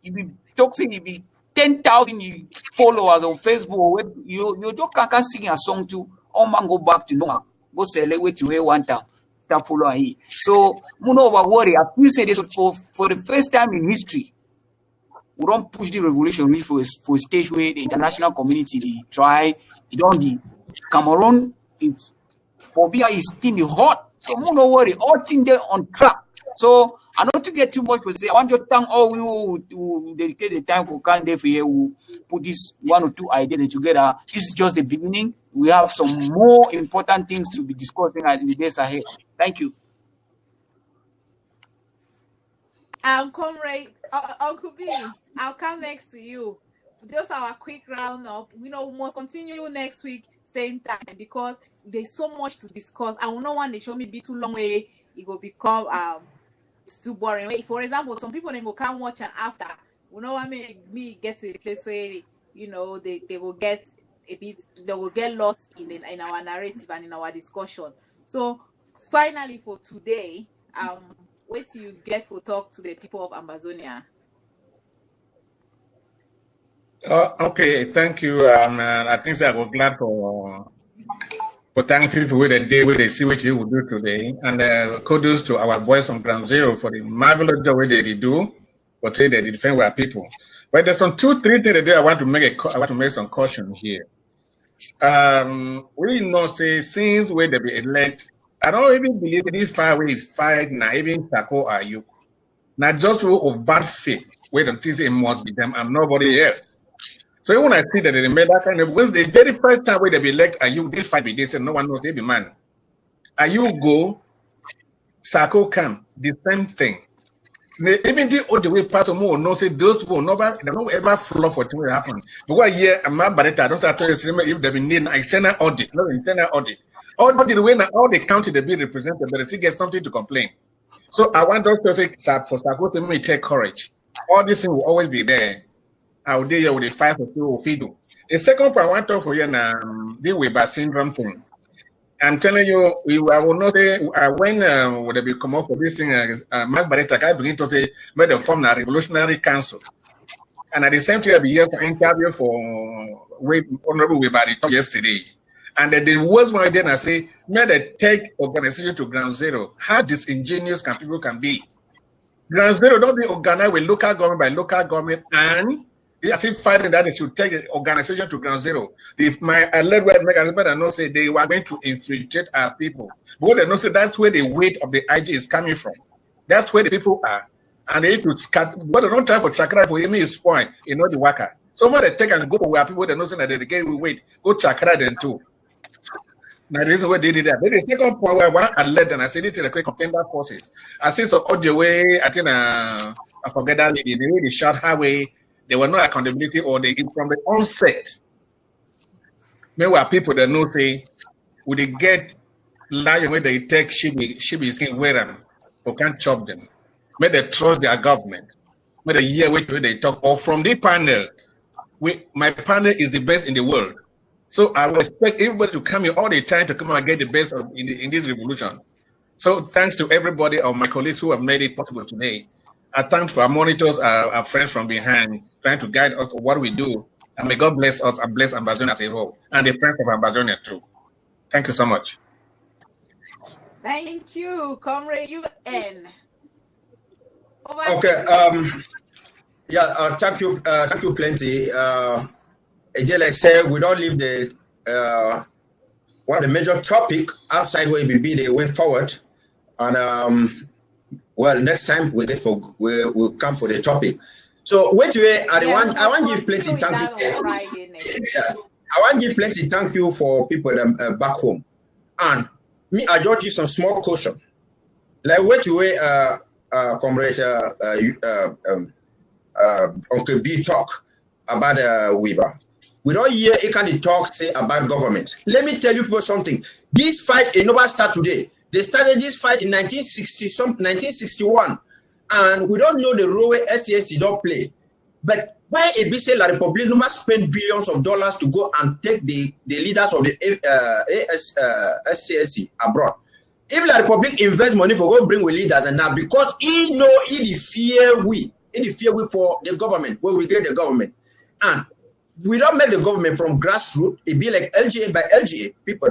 you be talking, you be 10,000 followers on Facebook, you just can't sing a song to all man go back to normal. Go celebrate to where one time. Start following here. So, no worry. I feel say this for the first time in history. We don't push the revolution reach for a stage where the international community they try. You don't the Cameroon is Pobia is still hot. So no worry. All things there on track. So I not to get too much for say. I want to thank all who dedicate the time for Kande for here who put this one or two ideas together. This is just the beginning. We have some more important things to be discussing in the days ahead. Thank you. Comrade Uncle B, I'll come next to you. Just our quick roundup. We must continue next week, same time, because there's so much to discuss. I will not want to show me be too long way. It will become it's too boring. For example, some people then go can't watch and after. You know what me get to a place where they will get a bit, they will get lost in our narrative and in our discussion. So finally for today, wait till you get to talk to the people of Ambazonia. Okay, thank you. I think I was glad for thank people with the day where they see what you will do today. And kudos to our boys on Ground Zero for the marvelous job they do, but they defend our people. But there's some 2-3 things that I want to make some caution here. We know say since when they be elect, I don't even believe any far we fight now, even Tako are you. Not just people of bad faith, where them think it must be them and nobody else. So when I see that they made that kind of, because the very first time when they be elect, are you they fight with this and no one knows they be man. Are you go, Sako come, the same thing. Even the way part of more no say those people never they don't ever flow for things happen. Because here I'm not bad I don't say if they need an external audit, no internal audit. Audit the way now all the county they be represented, but they still get something to complain. So I want those to say for Sako to me take courage. All this thing will always be there. I will deal with the 5 or 2 of Fido. The second part I want to talk for you now, deal with bad syndrome thing. I'm telling you, I will not say when would they come up for this thing. Mark Barretta, I begin to say, made a form a revolutionary council, and at the same time, I be here for interview for Honorable Webari yesterday. And the worst one then I say, made a take organization to Ground Zero. How disingenuous people can be? Ground Zero don't be organized with local government by local government and. I see fighting that they should take the organization to Ground Zero. If my alert I know say they were going to infiltrate our people. But they know say that's where the weight of the IG is coming from. That's where the people are. And they need to scatter. But they don't try for chakra for me is point, the worker. Someone they take and go to where people they know say that they get weight. Go chakra them too. Now the reason why they did that. Then the second point where I want alert and I said it to the quick contender forces. I see so all the way, I think I forget that lady, they really shot highway. There were no accountability or they from the onset. Meanwhile, people that know say, would they get lion where they take sheep skin wear them or can't chop them. May they trust their government. May they hear where they talk. Or from the panel, my panel is the best in the world. So I will expect everybody to come here all the time to come and get the best in this revolution. So thanks to everybody or my colleagues who have made it possible today. I thank for our monitors, our friends from behind, trying to guide us to what we do. And may God bless us and bless Ambazonia as a whole, and the friends of Ambazonia too. Thank you so much. Thank you, Comrade UN. Okay. Thank you plenty. Again, like I said, we don't leave the one of the major topic outside where we be the way forward, and well, next time we'll come for the topic. So wait, I Yeah, I want to give plenty continue with thank that you. on Friday next. Yeah, I want to give plenty thank you for people back home, and me I just give some small caution. Like wait, comrade Uncle B talk about Weaver. We don't hear a kind of talk say about government. Let me tell you people something. This fight it never start today. They started this fight in 1961, and we don't know the role SCSC don't play. But why a BC La Republic must spend billions of dollars to go and take the leaders of the SCSC abroad? If La Republic invest money for go bring with leaders and now because he know he fear we for the government, where we get the government. And we don't make the government from grassroots, it be like LGA by LGA people.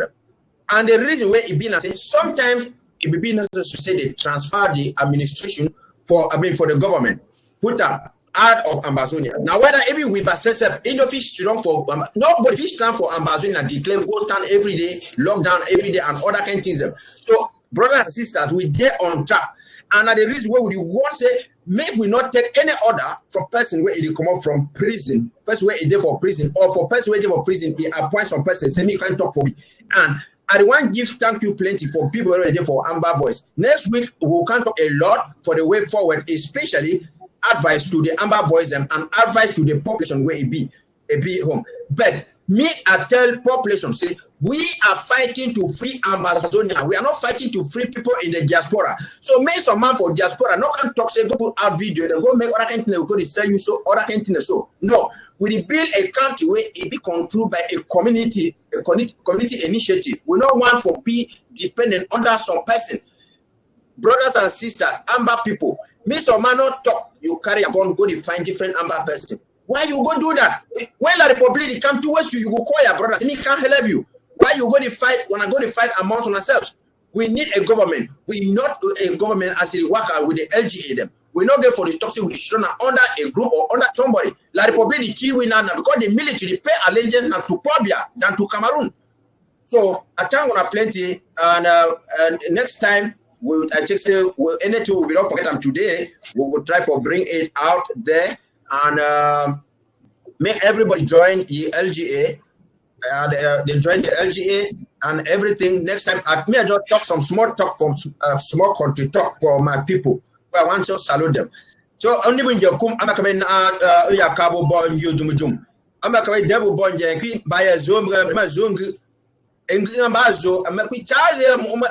And the reason why it be now say sometimes it will be necessary to say they transfer the administration for the government, put up out of Ambazonia. Now whether every we set up in the fish stand for nobody fish stand for Ambazonia declare go stand every day, lockdown every day and other kind of things. So brothers and sisters, we get on track. And the reason why we want to say make we not take any order for person where it come up from prison, person where it there for prison, or for person where it for prison, he appoint some person, say me can't talk for me. And I want to give thank you plenty for people who are there for Amba Boys. Next week we can talk a lot for the way forward, especially advice to the Amba Boys and advice to the population where it be home. But me, I tell population, say, we are fighting to free Ambazonia. We are not fighting to free people in the diaspora. So make some man for diaspora. No can talk, say, go put out video, then go make other kind of things, go to sell you so, other kind of things. So, no. We build a country where it be controlled by a community initiative. We don't want for be dependent under some person. Brothers and sisters, Amba people, me some man not talk, you carry a gun, go to find different Amba person. Why you go do that? When La Republic come towards you, you go call your brothers. Me can't help you. Why you go to fight when I go to fight amongst ourselves? We need a government. We not a government as it work out with the LGA them. We not get for the toxic with the under a group or under somebody. La Republic the key winner because the military pay allegiance not to Pobia than to Cameroon. So I think we have plenty and next time I just say anything we don't forget them today. We will try for bring it out there. And make everybody join the LGA, and they join the LGA and everything. Next time, at me, I just talk some small talk from small country talk for my people. I want to salute them. So only when you come, I'm coming. Ya cabo born you jum. I'm coming. Devil born Yankee by a zoom. And Ambazo, I'm a quick child. I'm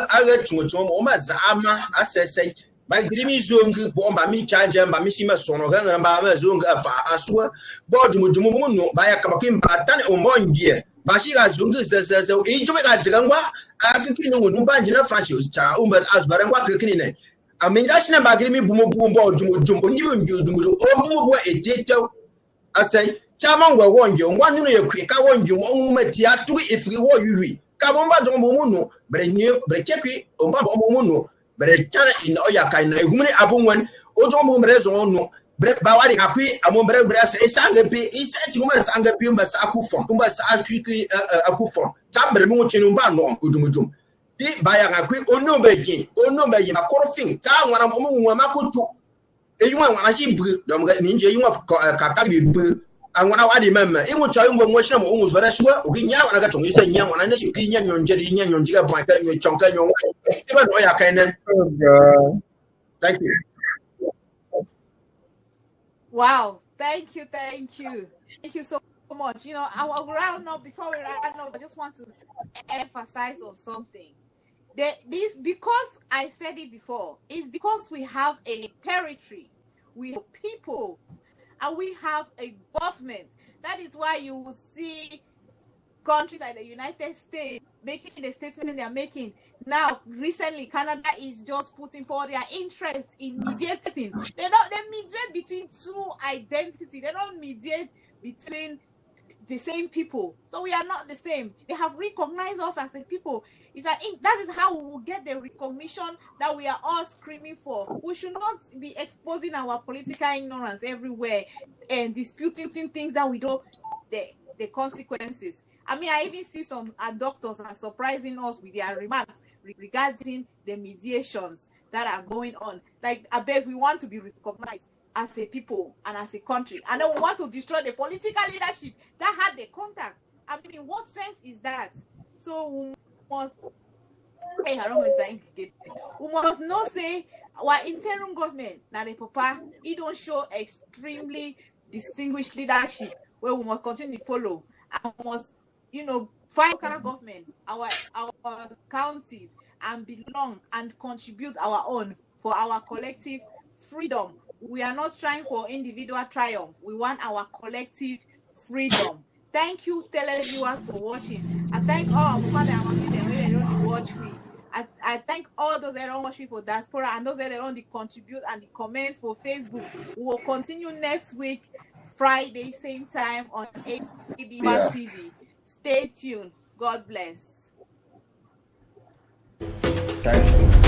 a zama. I say. By dreamy zone, bomb by me, charge by Missima Sonogan and by Zung Asua, Bodumuno, by a Kabakim Batan or Mongia. Bashira Zung says, so enjoy at Zangwa. I continue with Nubanjina Franchus, Umber as Barangwa Kine. I mean, that's not by Grimmy Boom Boom Board, Jumbo, even you, or a data. I say, Chaman will warn you, one year quick, I want you, Tiatu if we were you. Kabomba Domono, Brenio, Brekeki, or Mabomuno. But in Oyaka, Gumini Abunwan, Otomo Rezono, Bawari Akui, Amombre Brass, a Sangapi, he said you must Sangapi, Akufon, Kumbas Akufon, Tabremo Chinumbano, Udumudum. The Bayakui, Ono Beji, a corfing, Town one of Mamakutu. You want I see don't get ninja, you have Kakabi. And when I remember, it was trying when watching almost very sure, we now I got to say young one, and you can young Jerry, young Jigga, my chunk, even though I can. Thank you. Wow, thank you so much. You know, I will round up before we round up. I just want to emphasize on something. This because I said it before, is because we have a territory, we have people. And we have a government. That is why you will see countries like the United States making the statement they are making. Now, recently, Canada is just putting forward their interest in mediating. They mediate between two identities. They don't mediate between the same people. So we are not the same. They have recognized us as a people. That is how we will get the recognition that we are all screaming for. We should not be exposing our political ignorance everywhere and disputing things that we don't, the consequences. I mean, I even see some doctors are surprising us with their remarks regarding the mediations that are going on. Like, I beg, we want to be recognized. as a people and as a country, and then we want to destroy the political leadership that had the contact. I mean, what sense is that? So we must, hey, I don't know if I indicate. We must not say our interim government, now the papa, it don't show extremely distinguished leadership where we must continue to follow. And we must, find local government, our counties, and belong and contribute our own for our collective freedom. We are not trying for individual triumph. We want our collective freedom. Thank you, televiewers, for watching. I thank all our father and mommy them when they don't watch we. I thank all those that don't watch me for diaspora and those that don't contribute and the comments for Facebook. We will continue next week, Friday, same time on ABC TV. Stay tuned. God bless. Thank you.